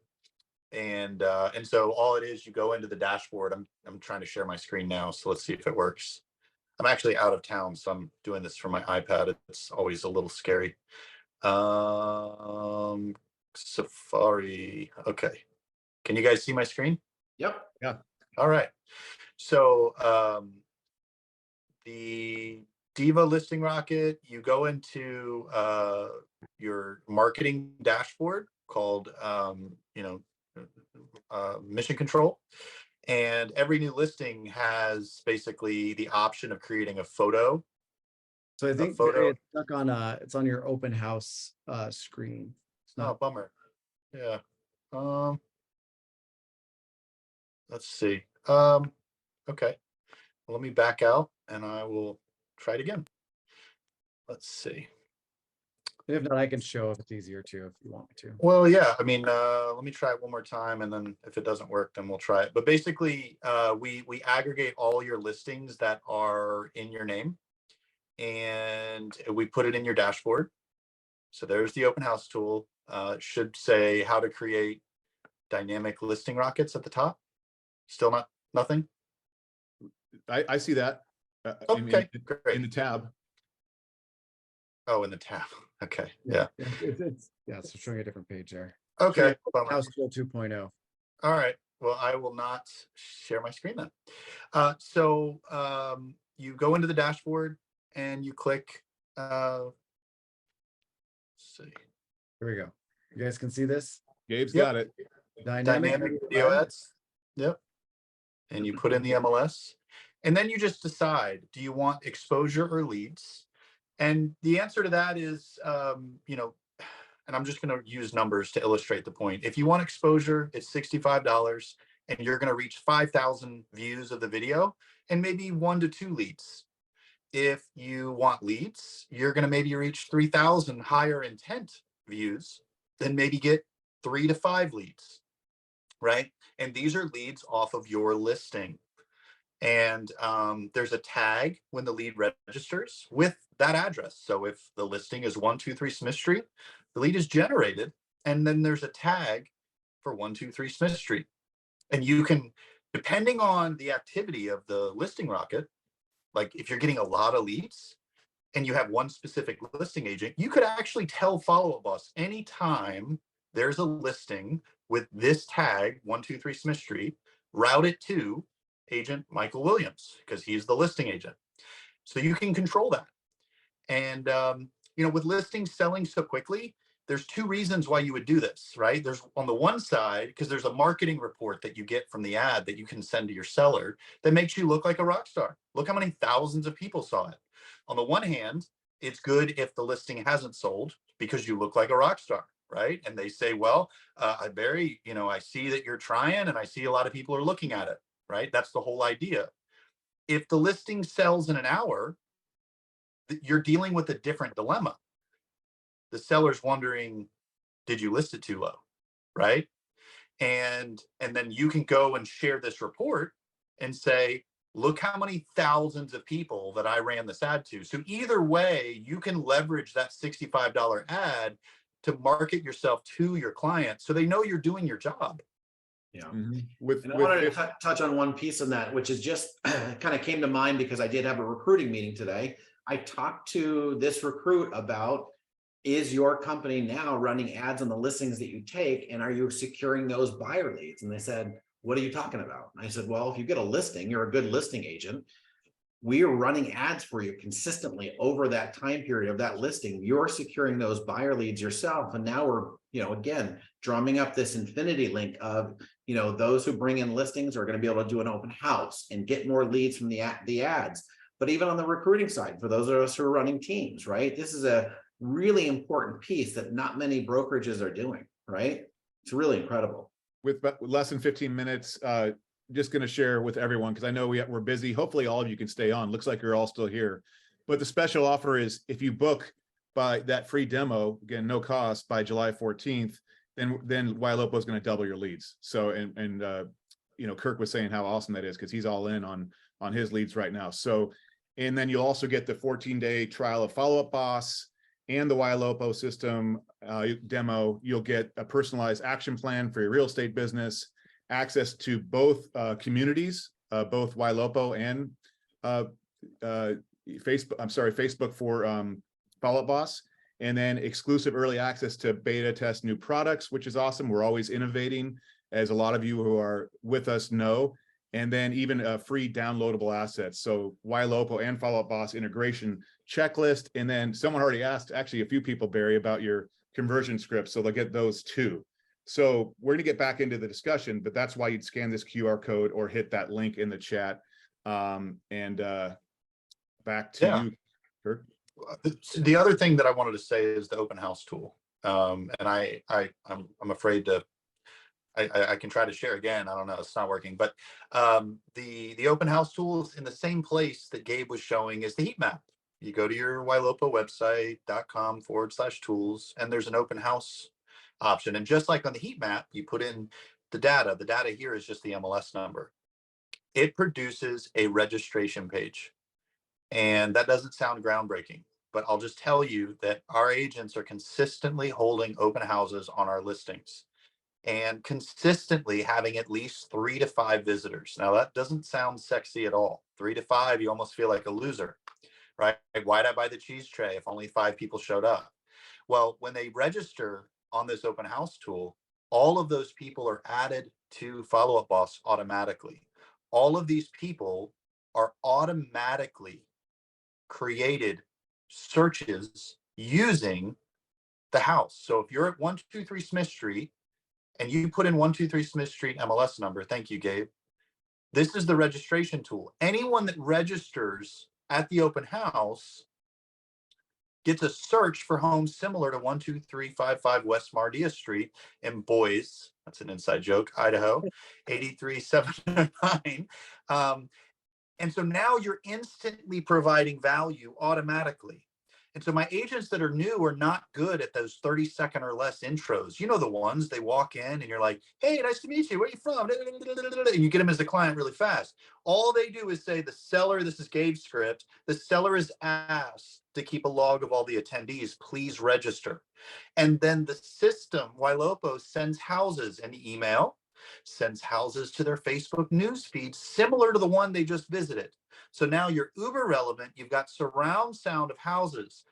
so all it is, you go into the dashboard. I'm trying to share my screen now, so let's see if it works. I'm actually out of town, so I'm doing this from my iPad. It's always a little scary. Safari. Okay. Can you guys see my screen? Yep. All right. So the Diva listing rocket, you go into your marketing dashboard called mission control. And every new listing has basically the option of creating a photo. So I think Barry, it's stuck on it's on your open house screen. It's not. Oh, bummer. Yeah. Let's see. Okay. Well, let me back out and I will try it again. Let's see. If not, I can show if it's easier too, if you want me to. Well, yeah, I mean, let me try it one more time, and then if it doesn't work, then we'll try it. But basically, we aggregate all your listings that are in your name, and we put it in your dashboard. So there's the open house tool. It should say how to create dynamic listing rockets at the top. Still nothing. I see that. Okay, great. In the tab. Oh, in the tab. Okay. Yeah. It's showing a different page there. Okay. House tool 2.0. All right. Well, I will not share my screen then. So you go into the dashboard and you click. Let's see. Here we go. You guys can see this. Gabe's got it. Dynamic video ads. Yep. And you put in the MLS, and then you just decide: do you want exposure or leads? And the answer to that is, and I'm just going to use numbers to illustrate the point. If you want exposure, it's $65, and you're going to reach 5,000 views of the video and maybe 1 to 2 leads. If you want leads, you're going to maybe reach 3,000 higher intent views, then maybe get 3 to 5 leads, right? And these are leads off of your listing. And there's a tag when the lead registers with that address. So if the listing is 123 Smith Street, the lead is generated, and then there's a tag for 123 Smith Street. And you can, depending on the activity of the listing rocket, like if you're getting a lot of leads and you have one specific listing agent, you could actually tell Follow Up Boss anytime there's a listing with this tag, 123 Smith Street, route it to agent Michael Williams, because he's the listing agent. So you can control that. And with listings selling so quickly, there's 2 reasons why you would do this, right? There's on the one side, because there's a marketing report that you get from the ad that you can send to your seller that makes you look like a rock star. Look how many thousands of people saw it. On the one hand, it's good if the listing hasn't sold because you look like a rock star, right? And they say, well, Barry, I see that you're trying, and I see a lot of people are looking at it. Right? That's the whole idea. If the listing sells in an hour, you're dealing with a different dilemma. The seller's wondering, did you list it too low? Right? And then you can go and share this report and say, look how many thousands of people that I ran this ad to. So either way, you can leverage that $65 ad to market yourself to your client so they know you're doing your job. Yeah. Mm-hmm. And I wanted to touch on one piece on that, which is just kind of came to mind because I did have a recruiting meeting today. I talked to this recruit about, is your company now running ads on the listings that you take, and are you securing those buyer leads? And they said, what are you talking about? And I said, well, if you get a listing, you're a good listing agent. We are running ads for you consistently over that time period of that listing. You're securing those buyer leads yourself. And now we're, again, drumming up this infinity link of, those who bring in listings are going to be able to do an open house and get more leads from the ads. But even on the recruiting side, for those of us who are running teams, right? This is a really important piece that not many brokerages are doing, right? It's really incredible. With less than 15 minutes, just going to share with everyone, because I know we're busy. Hopefully all of you can stay on. Looks like you're all still here. But the special offer is if you book by that free demo, again, no cost, by July 14th, then Ylopo is going to double your leads. So, and Kirk was saying how awesome that is because he's all in on his leads right now. So, and then you'll also get the 14-day trial of Follow Up Boss and the Ylopo system demo. You'll get a personalized action plan for your real estate business, access to both communities, both Ylopo and Facebook for Follow Up Boss, and then exclusive early access to beta test new products, which is awesome. We're always innovating, as a lot of you who are with us know, and then even free downloadable assets. So Ylopo and Follow Up Boss integration checklist. And then someone already asked, actually a few people, Barry, about your conversion scripts. So they'll get those too. So we're going to get back into the discussion, but that's why you'd scan this QR code or hit that link in the chat. Back to you, Kirk. The other thing that I wanted to say is the open house tool. And I'm afraid to, I can try to share again. I don't know, it's not working, but the open house tool is in the same place that Gabe was showing as the heat map. You go to your Ylopo website.com/tools, and there's an open house option. And just like on the heat map, you put in the data. The data here is just the MLS number. It produces a registration page. And that doesn't sound groundbreaking, but I'll just tell you that our agents are consistently holding open houses on our listings and consistently having at least 3 to 5 visitors. Now, that doesn't sound sexy at all. 3 to 5, you almost feel like a loser, right? Why'd I buy the cheese tray if only 5 people showed up? Well, when they register on this open house tool, all of those people are added to Follow Up Boss automatically. All of these people are automatically created searches using the house. So if you're at 123 Smith Street and you put in 123 Smith Street MLS number, thank you, Gabe. This is the registration tool. Anyone that registers at the open house gets a search for homes similar to 12355 West Mardia Street in Boise. That's an inside joke, Idaho, 83709. And so now you're instantly providing value automatically. And so my agents that are new are not good at those 30-second or less intros. You know the ones, they walk in and you're like, hey, nice to meet you. Where are you from? And you get them as a client really fast. All they do is say the seller, this is Gabe's script, the seller is asked to keep a log of all the attendees. Please register. And then the system, Ylopo, sends houses an email, sends houses to their Facebook newsfeed, similar to the one they just visited. So now you're uber relevant. You've got surround sound of houses.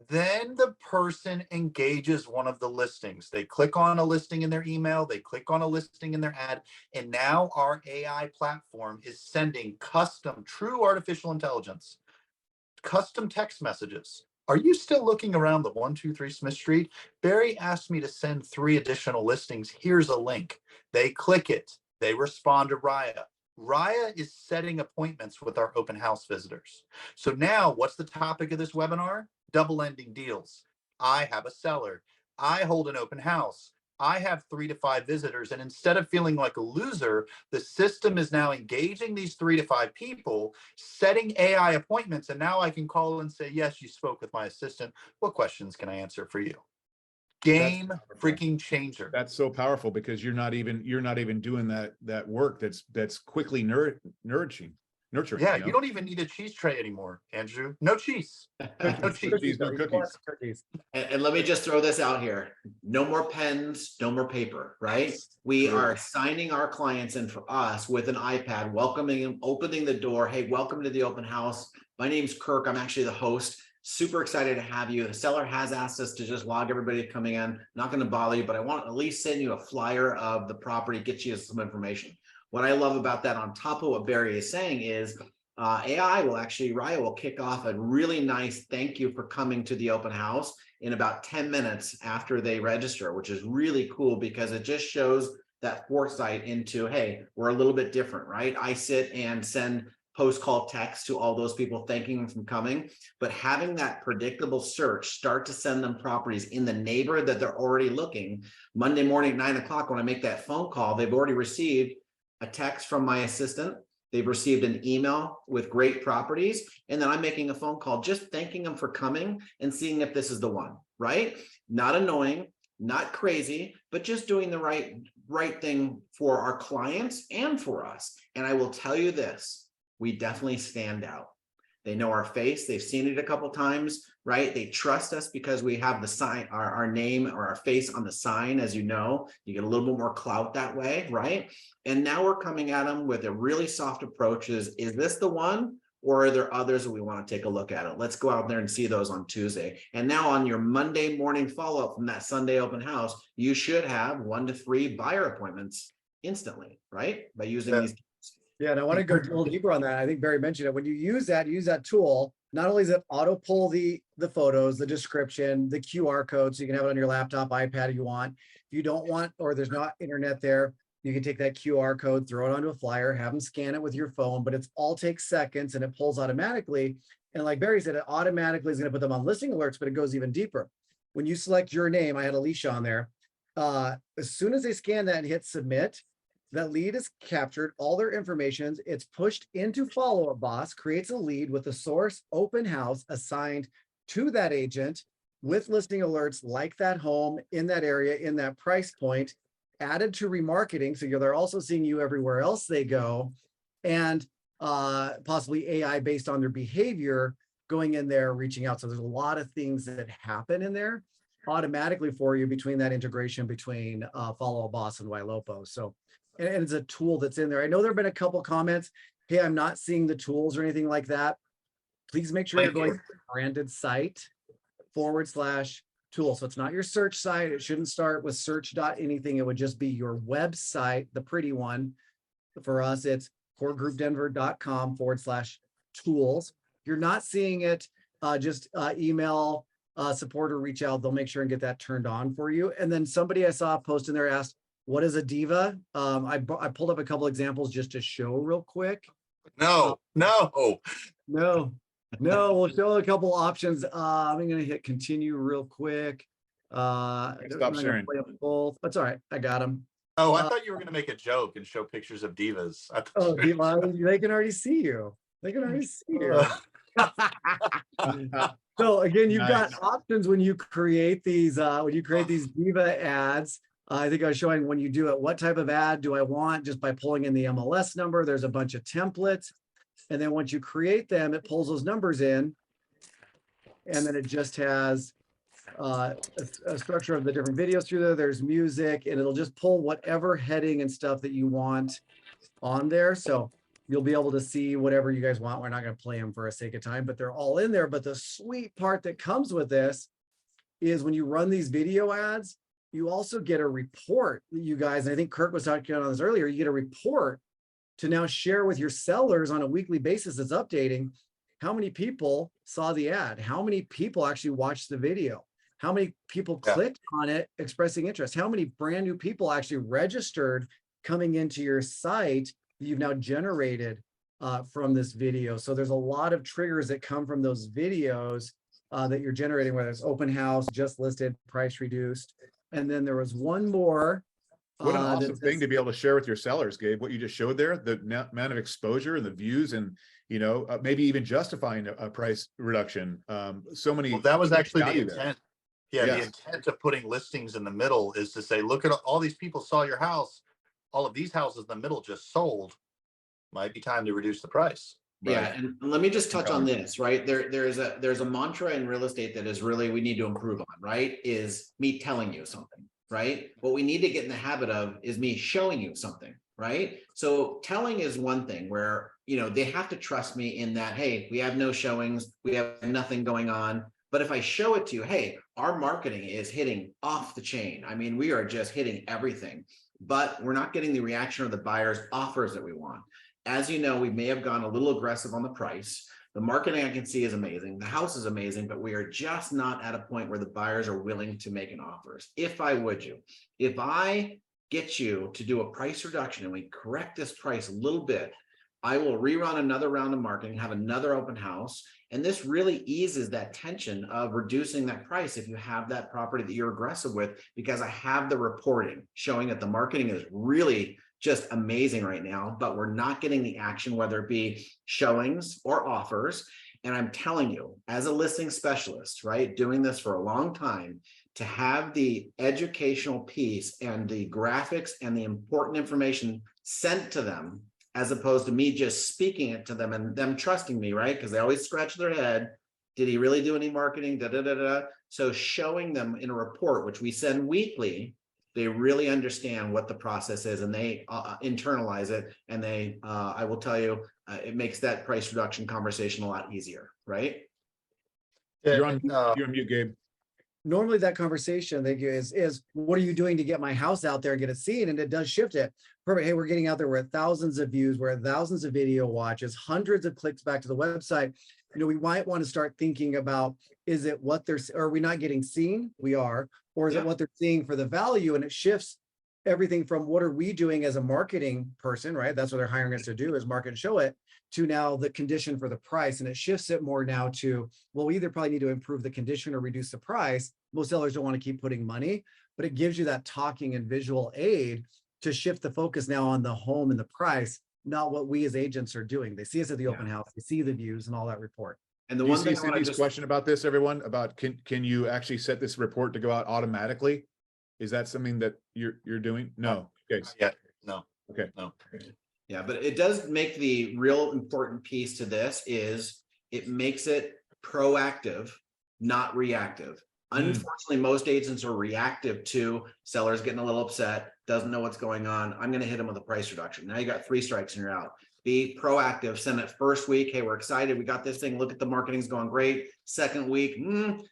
Then the person engages one of the listings. They click on a listing in their email. They click on a listing in their ad. And now our AI platform is sending custom, true artificial intelligence, custom text messages. Are you still looking around the 123 Smith Street? Barry asked me to send 3 additional listings. Here's a link. They click it. They respond to Raya. Raya is setting appointments with our open house visitors. So now what's the topic of this webinar? Double ending deals. I have a seller. I hold an open house. I have 3 to 5 visitors. And instead of feeling like a loser, the system is now engaging these 3 to 5 people, setting AI appointments. And now I can call and say, yes, you spoke with my assistant. What questions can I answer for you? Game freaking changer. That's so powerful because you're not even doing that work that's quickly nurturing. Yeah, you don't even need a cheese tray anymore, Andrew. No cheese. No cheese. No cookies. And let me just throw this out here. No more pens, no more paper, right? We are signing our clients in for us with an iPad, welcoming them, opening the door. Hey, welcome to the open house. My name's Kirk. I'm actually the host. Super excited to have you. The seller has asked us to just log everybody coming in. Not going to bother you, but I want to at least send you a flyer of the property, get you some information. What I love about that, on top of what Barry is saying, is Raya will kick off a really nice thank you for coming to the open house in about 10 minutes after they register, which is really cool because it just shows that foresight into, hey, we're a little bit different, right? I sit and send post-call text to all those people thanking them for coming, but having that predictable search start to send them properties in the neighborhood that they're already looking. Monday morning, 9 o'clock, when I make that phone call, they've already received a text from my assistant. They've received an email with great properties. And then I'm making a phone call, just thanking them for coming and seeing if this is the one, right? Not annoying, not crazy, but just doing the right thing for our clients and for us. And I will tell you this, we definitely stand out. They know our face. They've seen it a couple times, right? They trust us because we have the sign, our name or our face on the sign. As you know, you get a little bit more clout that way, right? And now we're coming at them with a really soft approach. Is this the one? or are there others that we want to take a look at it? Let's go out there and see those on Tuesday. And now on your Monday morning follow-up from that Sunday open house, you should have 1 to 3 buyer appointments instantly, right? By using these. Yeah, and I want to go a little deeper on that. I think Barry mentioned it. When you use that tool, not only does it auto pull the photos, the description, the QR code, so you can have it on your laptop, iPad if you want. If you don't want, or there's not internet there, you can take that QR code, throw it onto a flyer, have them scan it with your phone, but it's all takes seconds and it pulls automatically. And like Barry said, it automatically is going to put them on listing alerts, but it goes even deeper. When you select your name, I had Alicia on there. As soon as they scan that and hit submit, that lead is captured, all their information, it's pushed into Follow Up Boss, creates a lead with the source open house assigned to that agent with listing alerts like that home in that area, in that price point, added to remarketing. So they're also seeing you everywhere else they go, and possibly AI based on their behavior going in there, reaching out. So there's a lot of things that happen in there automatically for you between that integration between Follow Up Boss and Ylopo. So, and it's a tool that's in there. I know there have been a couple comments, hey, I'm not seeing the tools or anything like that. Please make sure you're going to the branded site /tool. So it's not your search site. It shouldn't start with search.anything. It would just be your website, the pretty one. For us, it's coregroupdenver.com /tools. You're not seeing it, just email support or reach out. They'll make sure and get that turned on for you. And then somebody I saw post in there asked, what is a diva? I pulled up a couple examples just to show real quick. No. We'll show a couple options. I'm going to hit continue real quick. Stop sharing. Both. That's all right. I got them. Oh, I thought you were going to make a joke and show pictures of divas. Oh, diva, they can already see you. They can already see you. So again, you've got options when you create these diva ads. I think I was showing when you do it, what type of ad do I want just by pulling in the MLS number. There's a bunch of templates. And then once you create them, it pulls those numbers in. And then it just has a structure of the different videos through there. There's music, and it'll just pull whatever heading and stuff that you want on there. So you'll be able to see whatever you guys want. We're not going to play them for a sake of time, but they're all in there. But the sweet part that comes with this is when you run these video ads, you also get a report that you guys, and I think Kirk was talking about this earlier, you get a report to now share with your sellers on a weekly basis that's updating how many people saw the ad, how many people actually watched the video, how many people clicked on it expressing interest, how many brand new people actually registered coming into your site that you've now generated from this video. So there's a lot of triggers that come from those videos that you're generating, whether it's open house, just listed, price reduced. And then there was one more. What an awesome thing to be able to share with your sellers, Gabe, what you just showed there, the amount of exposure and the views, and, maybe even justifying a price reduction. So many. Well, that was actually the intent. There. Yeah, the intent of putting listings in the middle is to say, look at all these people saw your house. All of these houses in the middle just sold. Might be time to reduce the price. Right. Yeah, and let me just touch on this, right? There's a mantra in real estate that is really we need to improve on, right? Is me telling you something, right? What we need to get in the habit of is me showing you something, right? So telling is one thing where, they have to trust me in that, hey, we have no showings, we have nothing going on. But if I show it to you, hey, our marketing is hitting off the chain. I mean, we are just hitting everything, but we're not getting the reaction or the buyer's offers that we want. As you know, we may have gone a little aggressive on the price. The marketing I can see is amazing. The house is amazing, but we are just not at a point where the buyers are willing to make an offer. If I get you to do a price reduction and we correct this price a little bit, I will rerun another round of marketing, have another open house. And this really eases that tension of reducing that price if you have that property that you're aggressive with, because I have the reporting showing that the marketing is really just amazing right now, but we're not getting the action, whether it be showings or offers. And I'm telling you, as a listing specialist, right, doing this for a long time, to have the educational piece and the graphics and the important information sent to them, as opposed to me just speaking it to them and them trusting me, right? Because they always scratch their head. Did he really do any marketing? So showing them in a report, which we send weekly, they really understand what the process is, and they internalize it. And they, I will tell you, it makes that price reduction conversation a lot easier, right? You're on mute, Gabe. Normally that conversation is what are you doing to get my house out there and get it seen? And it does shift it. Perfect. Hey, we're getting out there. We're at thousands of views. We're at thousands of video watches, hundreds of clicks back to the website. You know, we might want to start thinking about, is it what they're, are we not getting seen? We are, or is it what they're seeing for the value? And it shifts everything from what are we doing as a marketing person, right? That's what they're hiring us to do, is market and show it, to now the condition for the price. And it shifts it more now to, well, we either probably need to improve the condition or reduce the price. Most sellers don't want to keep putting money, but it gives you that talking and visual aid to shift the focus now on the home and the price, not what we as agents are doing. They see us at the open house, they see the views and all that report. And the Do you one see thing I want to Cindy's just question about this, everyone, about can you actually set this report to go out automatically? Is that something that you're doing? No. Okay. Yeah, no. Okay. No. Yeah, but it does make the real important piece to this is it makes it proactive, not reactive. Unfortunately, most agents are reactive to sellers getting a little upset, doesn't know what's going on. I'm going to hit them with a price reduction. Now you got 3 strikes and you're out. Be proactive. Send it first week. Hey, we're excited. We got this thing. Look at the marketing's going great. Second week,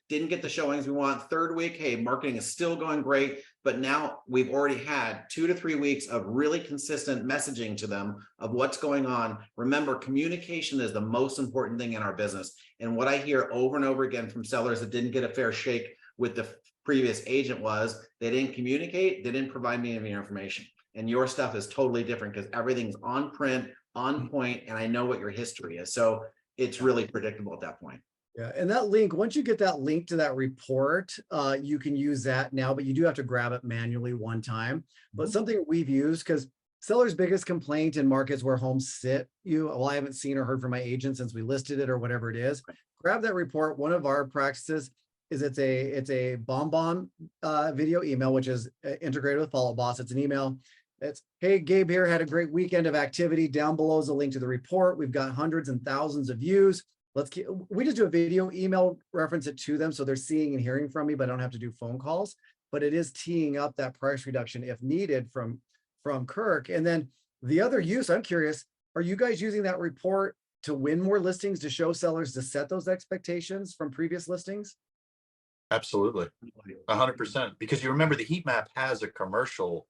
didn't get the showings we want. Third week, hey, marketing is still going great. But now we've already had 2 to 3 weeks of really consistent messaging to them of what's going on. Remember, communication is the most important thing in our business. And what I hear over and over again from sellers that didn't get a fair shake with the previous agent was they didn't communicate, they didn't provide me any information. And your stuff is totally different because everything's on print, on point, and I know what your history is. So it's really predictable at that point. Yeah, and that link, once you get that link to that report, you can use that now, but you do have to grab it manually one time. But something we've used, because sellers' biggest complaint in markets where homes sit, well, I haven't seen or heard from my agent since we listed it or whatever it is. Grab that report. One of our practices is it's a BombBomb video email, which is integrated with Follow Boss. It's an email. It's, hey, Gabe here, had a great weekend of activity. Down below is a link to the report. We've got hundreds and thousands of views. We just do a video email, reference it to them so they're seeing and hearing from me, but I don't have to do phone calls. But it is teeing up that price reduction if needed from Kirk. And then the other use, I'm curious, are you guys using that report to win more listings, to show sellers to set those expectations from previous listings? Absolutely. 100%. Because you remember the heat map has a commercial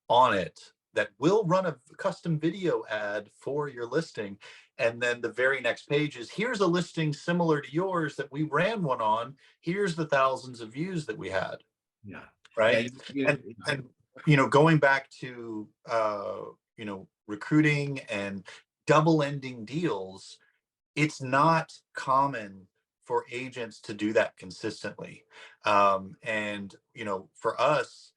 on it that will run a custom video ad for your listing. And then the very next page is, here's a listing similar to yours that we ran one on. Here's the thousands of views that we had. Yeah. Right. Yeah, and you know, going back to, you know, recruiting and double-ending deals, it's not common for agents to do that consistently. And, you know, for us,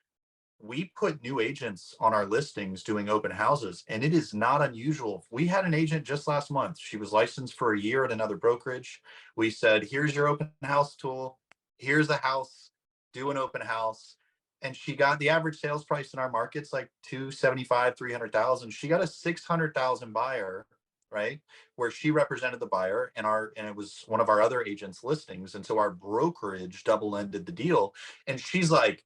we put new agents on our listings doing open houses, and it is not unusual. We had an agent just last month. She was licensed for a year at another brokerage. We said, here's your open house tool. Here's a house, do an open house. And she got the average sales price in our markets, like 275, 300,000. She got a 600,000 buyer, right? Where she represented the buyer, and it was one of our other agents' listings. And so our brokerage double-ended the deal. And she's like,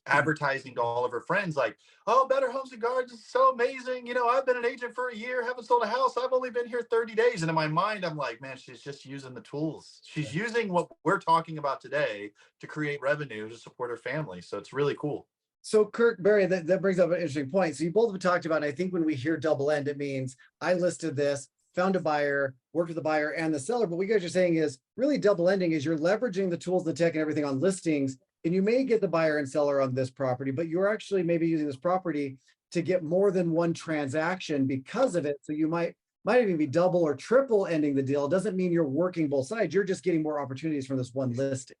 advertising to all of her friends, like, oh, Better Homes and Gardens is so amazing. You know, I've been an agent for a year, haven't sold a house. I've only been here 30 days. And in my mind, I'm like, man, she's just using the tools. She's using what we're talking about today to create revenue to support her family. So it's really cool. So Kirk, Barry, that brings up an interesting point. So you both have talked about, and I think when we hear double end, it means I listed this, found a buyer, worked with the buyer and the seller. But what you guys are saying is really double ending is you're leveraging the tools, the tech and everything on listings. And you may get the buyer and seller on this property, but you're actually maybe using this property to get more than one transaction because of it. So you might even be double or triple ending the deal. It doesn't mean you're working both sides. You're just getting more opportunities from this one listing.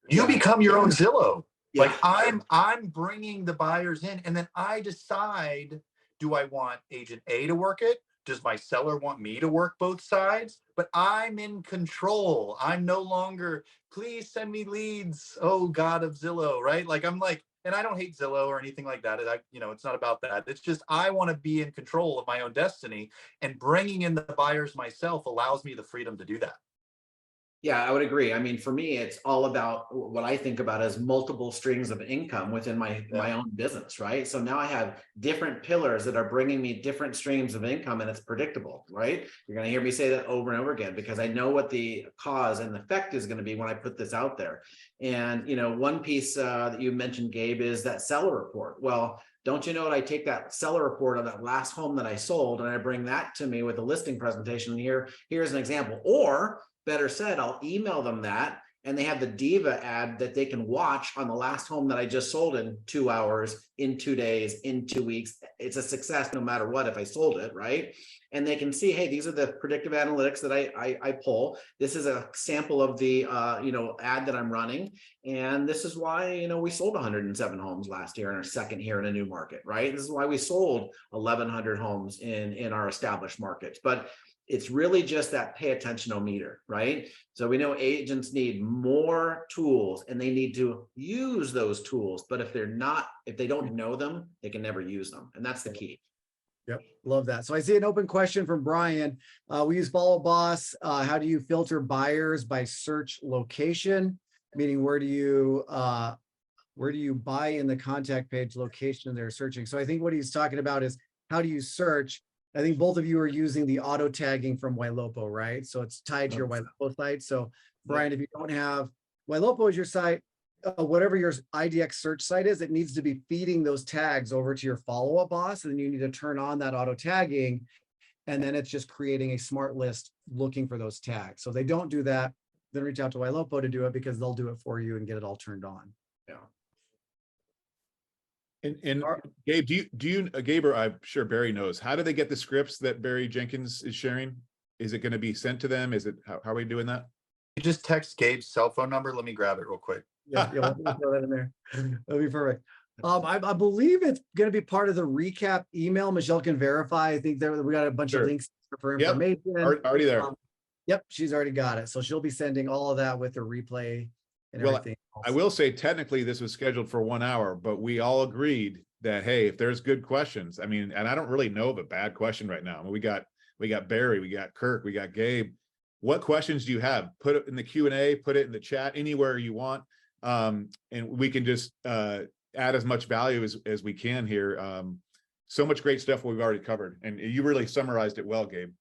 You become your own Zillow. Yeah. Like I'm bringing the buyers in, and then I decide, do I want agent A to work it? Does my seller want me to work both sides? But I'm in control. I'm no longer, please send me leads. Oh God of Zillow, right? Like I'm like, and I don't hate Zillow or anything like that. It's not about that. It's just, I want to be in control of my own destiny, and bringing in the buyers myself allows me the freedom to do that. Yeah, I would agree. I mean, for me, it's all about what I think about as multiple strings of income within my own business, right? So now I have different pillars that are bringing me different streams of income, and it's predictable, right? You're going to hear me say that over and over again because I know what the cause and effect is going to be when I put this out there. And one piece that you mentioned, Gabe, is that seller report. Well, don't you know that I take that seller report on that last home that I sold and I bring that to me with a listing presentation. And here's an example. Or better said, I'll email them that and they have the Diva ad that they can watch on the last home that I just sold in 2 hours, in 2 days, in 2 weeks. It's a success no matter what if I sold it, right? And they can see, hey, these are the predictive analytics that I pull. This is a sample of the ad that I'm running. And this is why, we sold 107 homes last year in our second year in a new market, right? This is why we sold 1,100 homes in our established markets. But it's really just that pay attention meter, right? So we know agents need more tools and they need to use those tools. But if they don't know them, they can never use them. And that's the key. Yep, love that. So I see an open question from Brian. We use Follow Boss. How do you filter buyers by search location? Meaning, where do you buy in the contact page location they're searching? So I think what he's talking about is how do you search? I think both of you are using the auto tagging from Ylopo, right? So it's tied to your Ylopo site. So Brian, if you don't have Ylopo as your site, whatever your IDX search site is, it needs to be feeding those tags over to your follow-up boss. And then you need to turn on that auto tagging. And then it's just creating a smart list looking for those tags. So if they don't do that, then reach out to Ylopo to do it because they'll do it for you and get it all turned on. Yeah. And Gabe, do you Gabe, or I'm sure Barry knows, how do they get the scripts that Barry Jenkins is sharing? Is it going to be sent to them? Is it, how are we doing that? You just text Gabe's cell phone number. Let me grab it real quick. Yeah, we'll throw that in there. That'll be perfect. I believe it's going to be part of the recap email. Michelle can verify. I think we got a bunch of links for information. Already there. Yep, she's already got it. So she'll be sending all of that with the replay and everything. I will say technically this was scheduled for 1 hour, but we all agreed that, hey, if there's good questions, I mean, and I don't really know of a bad question right now. I mean, we got Barry, we got Kirk, we got Gabe. What questions do you have? Put it in the Q&A, put it in the chat, anywhere you want. And we can just add as much value as we can here. So much great stuff we've already covered. And you really summarized it well, Gabe.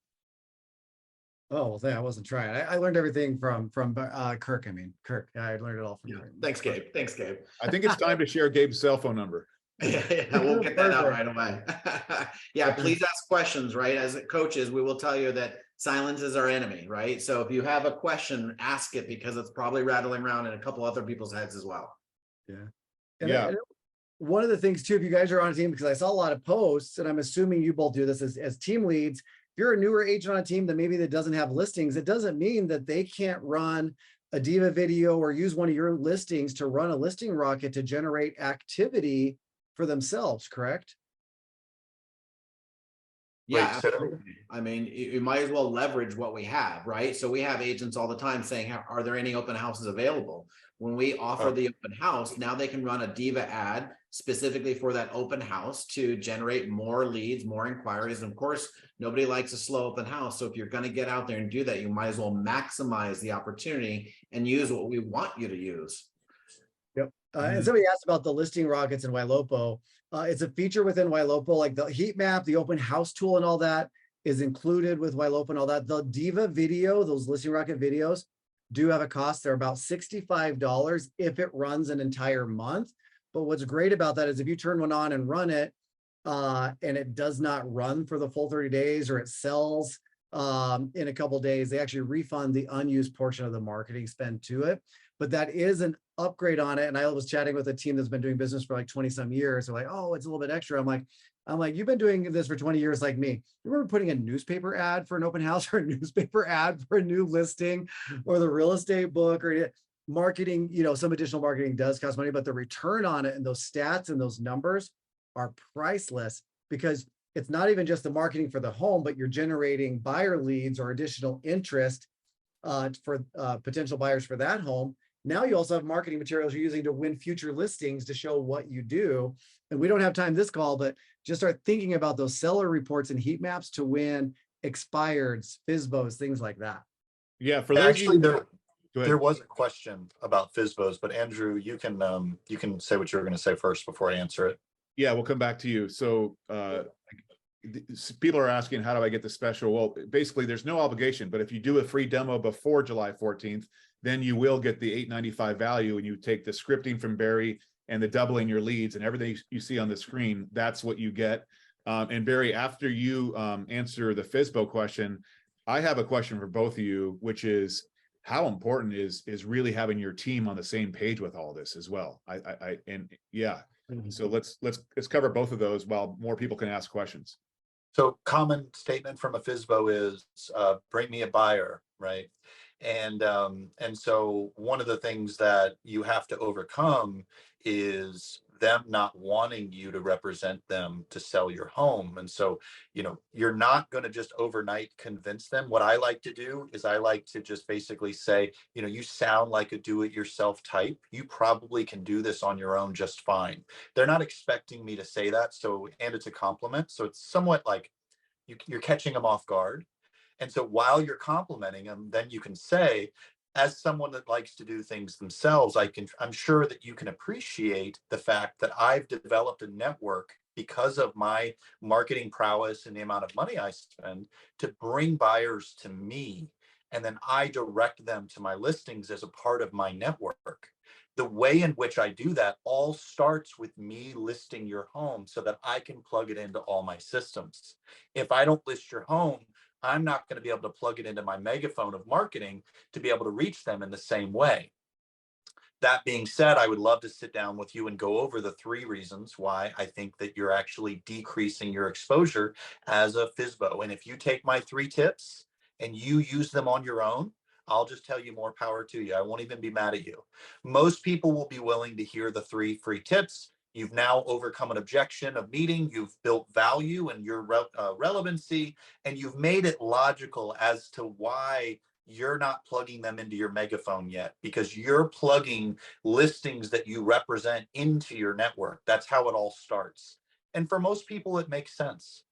Oh, well, I wasn't trying. I learned everything from Kirk. Kirk. I learned it all from him. Thanks, Gabe. Thanks, Gabe. I think it's time to share Gabe's cell phone number. Yeah, we'll get that out right away. Yeah, please ask questions, right? As coaches, we will tell you that silence is our enemy, right? So if you have a question, ask it because it's probably rattling around in a couple other people's heads as well. Yeah. And one of the things too, if you guys are on a team, because I saw a lot of posts, and I'm assuming you both do this as team leads. If you're a newer agent on a team that doesn't have listings, it doesn't mean that they can't run a Diva video or use one of your listings to run a listing rocket to generate activity for themselves, correct? Yeah, absolutely. I mean, you might as well leverage what we have, right? So we have agents all the time saying, are there any open houses available? When we offer the open house, now they can run a Diva ad specifically for that open house to generate more leads, more inquiries. And of course, nobody likes a slow open house. So if you're going to get out there and do that, you might as well maximize the opportunity and use what we want you to use. Yep. And somebody asked about the listing rockets in Ylopo. It's a feature within Ylopo, like the heat map, the open house tool and all that is included with Ylopo and all that. The Diva video, those listing rocket videos do have a cost. They're about $65 if it runs an entire month. But what's great about that is if you turn one on and run it and it does not run for the full 30 days or it sells in a couple of days, they actually refund the unused portion of the marketing spend to it. But that is an upgrade on it. And I was chatting with a team that's been doing business for like 20 some years. They're like, oh, it's a little bit extra. I'm like, you've been doing this for 20 years like me. You remember putting a newspaper ad for an open house or a newspaper ad for a new listing or the real estate book or marketing, some additional marketing does cost money, but the return on it and those stats and those numbers are priceless because it's not even just the marketing for the home, but you're generating buyer leads or additional interest for potential buyers for that home. Now you also have marketing materials you're using to win future listings to show what you do. And we don't have time this call, but just start thinking about those seller reports and heat maps to win expireds, FSBOs, things like that. Yeah, for those Go ahead. There was a question about FSBOs, but Andrew, you can say what you were going to say first before I answer it. Yeah, we'll come back to you. So people are asking, how do I get the special? Well, basically there's no obligation, but if you do a free demo before July 14th, then you will get the $895 value, and you take the scripting from Barry and the doubling your leads and everything you see on the screen. That's what you get. And Barry, after you answer the FSBO question, I have a question for both of you, which is how important is really having your team on the same page with all this as well. So let's cover both of those while more people can ask questions. So common statement from a FSBO is bring me a buyer, right? And so one of the things that you have to overcome is them not wanting you to represent them to sell your home. And so, you're not going to just overnight convince them. What I like to do is I like to just basically say, you sound like a do-it-yourself type. You probably can do this on your own just fine. They're not expecting me to say that. So, and it's a compliment. So it's somewhat like you're catching them off guard. And so while you're complimenting them, then you can say, as someone that likes to do things themselves, I'm sure that you can appreciate the fact that I've developed a network because of my marketing prowess and the amount of money I spend to bring buyers to me. And then I direct them to my listings as a part of my network. The way in which I do that all starts with me listing your home so that I can plug it into all my systems. If I don't list your home, I'm not going to be able to plug it into my megaphone of marketing to be able to reach them in the same way. That being said, I would love to sit down with you and go over the 3 reasons why I think that you're actually decreasing your exposure as a FSBO. And if you take my 3 tips and you use them on your own, I'll just tell you more power to you. I won't even be mad at you. Most people will be willing to hear the 3 free tips. You've now overcome an objection of meeting. You've built value and your relevancy, and you've made it logical as to why you're not plugging them into your megaphone yet, because you're plugging listings that you represent into your network. That's how it all starts. And for most people, it makes sense.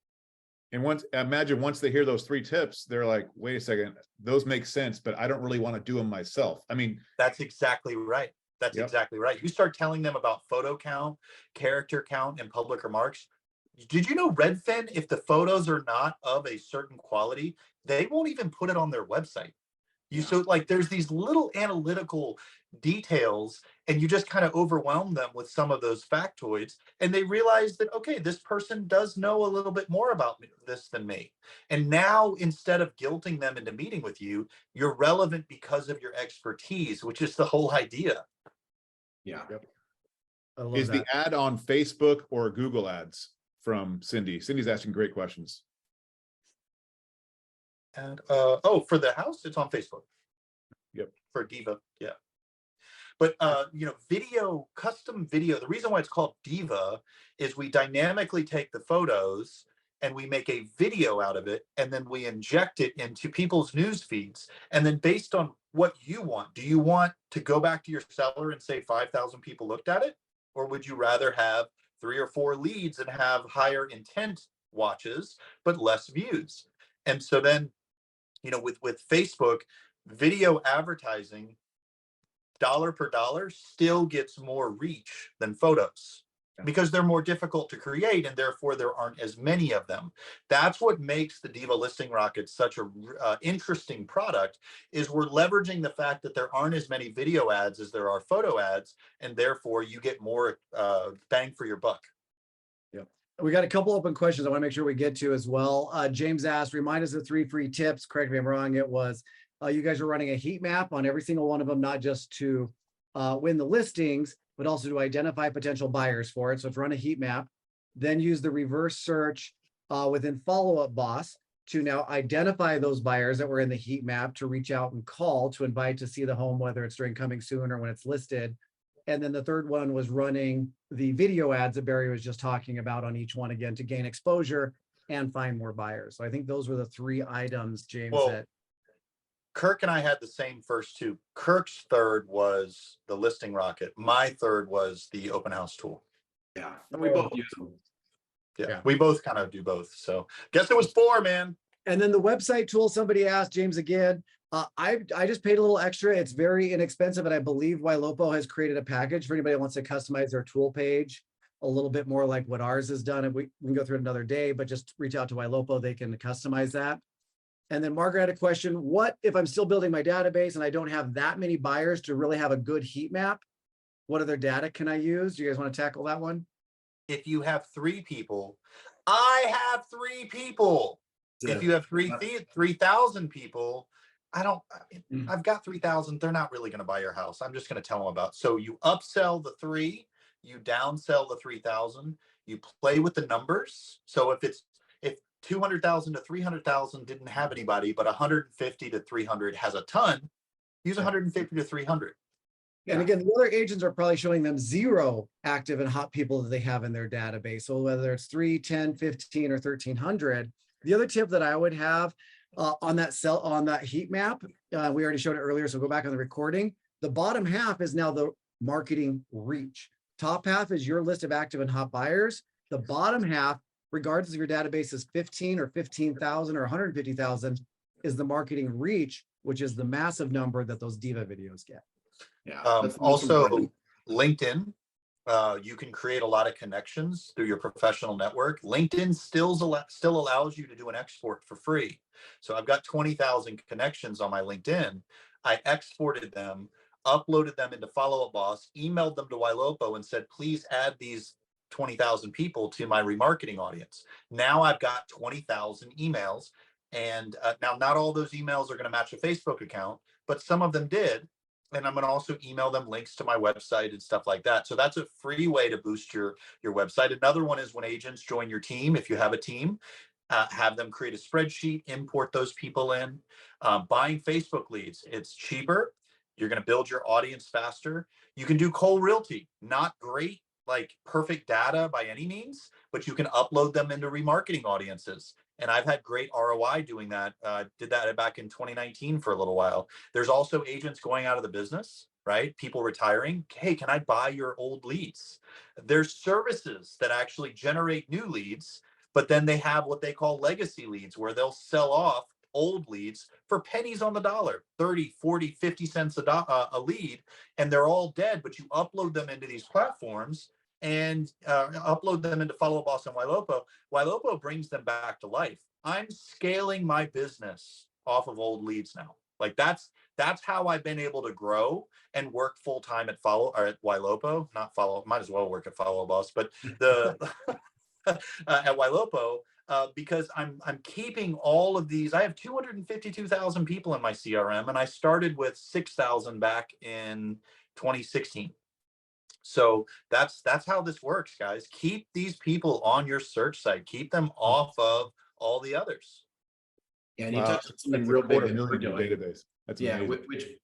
And imagine once they hear those 3 tips, they're like, wait a second, those make sense, but I don't really want to do them myself. I mean, that's exactly right. That's exactly right. You start telling them about photo count, character count, and public remarks. Did you know Redfin, if the photos are not of a certain quality, they won't even put it on their website. So like there's these little analytical details, and you just kind of overwhelm them with some of those factoids, and they realize that, okay, this person does know a little bit more about this than me. And now, instead of guilting them into meeting with you, you're relevant because of your expertise, which is the whole idea. Yeah. Yep. I love Is that. the ad on Facebook or Google Ads from Cindy? Cindy's asking great questions. And for the house, it's on Facebook. Yep. For Diva, yeah. But video, custom video. The reason why it's called Diva is we dynamically take the photos and we make a video out of it, and then we inject it into people's news feeds. And then based on what you want, do you want to go back to your seller and say 5,000 people looked at it? Or would you rather have 3 or 4 leads and have higher intent watches, but less views? And so then, with Facebook, video advertising, dollar per dollar, still gets more reach than photos because they're more difficult to create, and therefore there aren't as many of them. That's what makes the Diva Listing Rocket such a interesting product, is we're leveraging the fact that there aren't as many video ads as there are photo ads, and therefore you get more bang for your buck. We got a couple open questions I want to make sure we get to as well. James asked, remind us of 3 free tips. Correct me if I'm wrong. It was you guys are running a heat map on every single one of them, not just to win the listings, but also to identify potential buyers for it. So to run a heat map, then use the reverse search within Follow Up Boss to now identify those buyers that were in the heat map, to reach out and call to invite to see the home, whether it's during coming soon or when it's listed. And then the third one was running the video ads that Barry was just talking about on each one, again, to gain exposure and find more buyers. So I think those were the 3 items, James. Well, Kirk and I had the same first 2. Kirk's third was the listing rocket. My third was the open house tool. Yeah. And we both use them. Yeah. We both kind of do both. So guess it was 4, man. And then the website tool, somebody asked, James, again, I just paid a little extra. It's very inexpensive. And I believe Ylopo has created a package for anybody that wants to customize their tool page a little bit more like what ours has done. And we can go through it another day, but just reach out to Ylopo. They can customize that. And then Margaret had a question. What if I'm still building my database and I don't have that many buyers to really have a good heat map? What other data can I use? Do you guys want to tackle that one? If you have 3 people, I have 3 people. If you have 3,000 people, I've got 3,000. They're not really going to buy your house. I'm just going to tell them about. So you upsell the 3, you downsell the 3,000, you play with the numbers. So if 200,000 to 300,000 didn't have anybody, but 150 to 300 has a ton, use 150 to 300. And again, the other agents are probably showing them 0 active and hot people that they have in their database. So whether it's 3, 10, 15, or 1,300, the other tip that I would have on that heat map, we already showed it earlier, so go back on the recording. The bottom half is now the marketing reach. Top half is your list of active and hot buyers. The bottom half, regardless if your database is 15 or 15,000 or 150,000, is the marketing reach, which is the massive number that those Diva videos get. Yeah. Also, LinkedIn, you can create a lot of connections through your professional network. LinkedIn still allows you to do an export for free. So I've got 20,000 connections on my LinkedIn. I exported them, uploaded them into Follow Up Boss, emailed them to Ylopo and said, please add these 20,000 people to my remarketing audience. Now I've got 20,000 emails. And now not all those emails are going to match a Facebook account, but some of them did. And I'm going to also email them links to my website and stuff like that. So that's a free way to boost your website. Another one is when agents join your team. If you have a team, have them create a spreadsheet, import those people in. Buying Facebook leads, it's cheaper. You're going to build your audience faster. You can do cold realty, not great, like perfect data by any means, but you can upload them into remarketing audiences. And I've had great ROI doing that. Did that back in 2019 for a little while. There's also agents going out of the business, right? People retiring. Hey, can I buy your old leads? There's services that actually generate new leads, but then they have what they call legacy leads, where they'll sell off old leads for pennies on the dollar, 30, 40, 50 cents a lead, and they're all dead, but you upload them into these platforms and upload them into Follow Up Boss and Ylopo. Ylopo brings them back to life. I'm scaling my business off of old leads now. Like that's how I've been able to grow and work full time at Ylopo. Not Follow, might as well work at Follow Up Boss, but the at Ylopo. Because I'm keeping all of these. I have 252,000 people in my CRM, and I started with 6,000 back in 2016. So that's how this works, guys. Keep these people on your search site. Keep them off of all the others. Yeah, and you touched on something real big that we're doing. Database. That's amazing.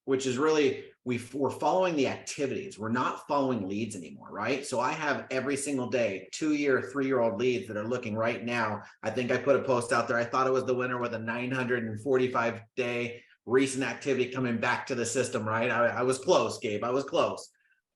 Which is really we're following the activities. We're not following leads anymore, right? So I have every single day 2-year, 3-year-old leads that are looking right now. I think I put a post out there. I thought it was the winner with a 945-day recent activity coming back to the system, right? I was close, Gabe. I was close.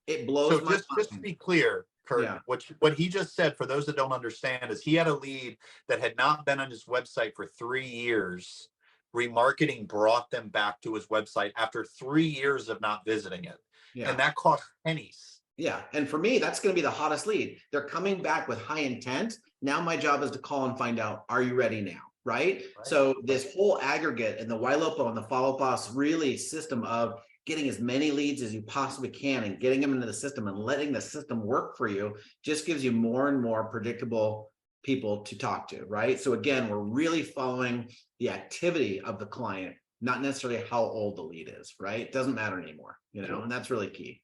It blows my mind. Just to be clear, Kirk, yeah. What he just said, for those that don't understand, is he had a lead that had not been on his website for 3 years. Remarketing brought them back to his website after 3 years of not visiting it. Yeah. And that cost pennies. Yeah. And for me, that's going to be the hottest lead. They're coming back with high intent. Now my job is to call and find out, are you ready now? Right? So this whole aggregate and the Ylopo and the Follow Up Boss really system of getting as many leads as you possibly can and getting them into the system and letting the system work for you just gives you more and more predictable people to talk to, right? So again, we're really following the activity of the client, not necessarily how old the lead is, right? It doesn't matter anymore, and that's really key.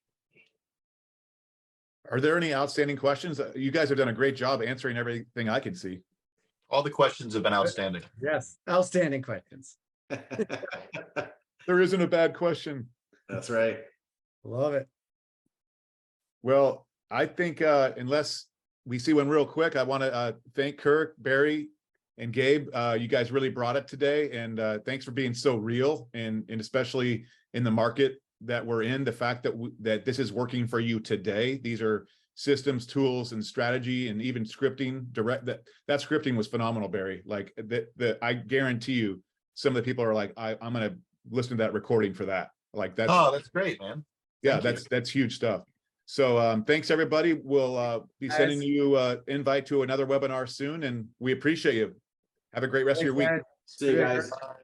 Are there any outstanding questions? You guys have done a great job answering everything I can see. All the questions have been outstanding. Yes, outstanding questions. There isn't a bad question. That's right. Love it. Well, I think unless we see one real quick, I want to thank Kirk, Barry, and Gabe. You guys really brought it today, and thanks for being so real, and especially in the market that we're in. The fact that that this is working for you today. These are systems, tools, and strategy, and even scripting. That scripting was phenomenal, Barry. Like I guarantee you, some of the people are like, I'm going to listen to that recording for that. Like that's that's great, man. yeah, Thank you. that's huge stuff. So thanks everybody. We'll be sending you invite to another webinar soon, and we appreciate you. Have a great rest of your week. guys. See you guys.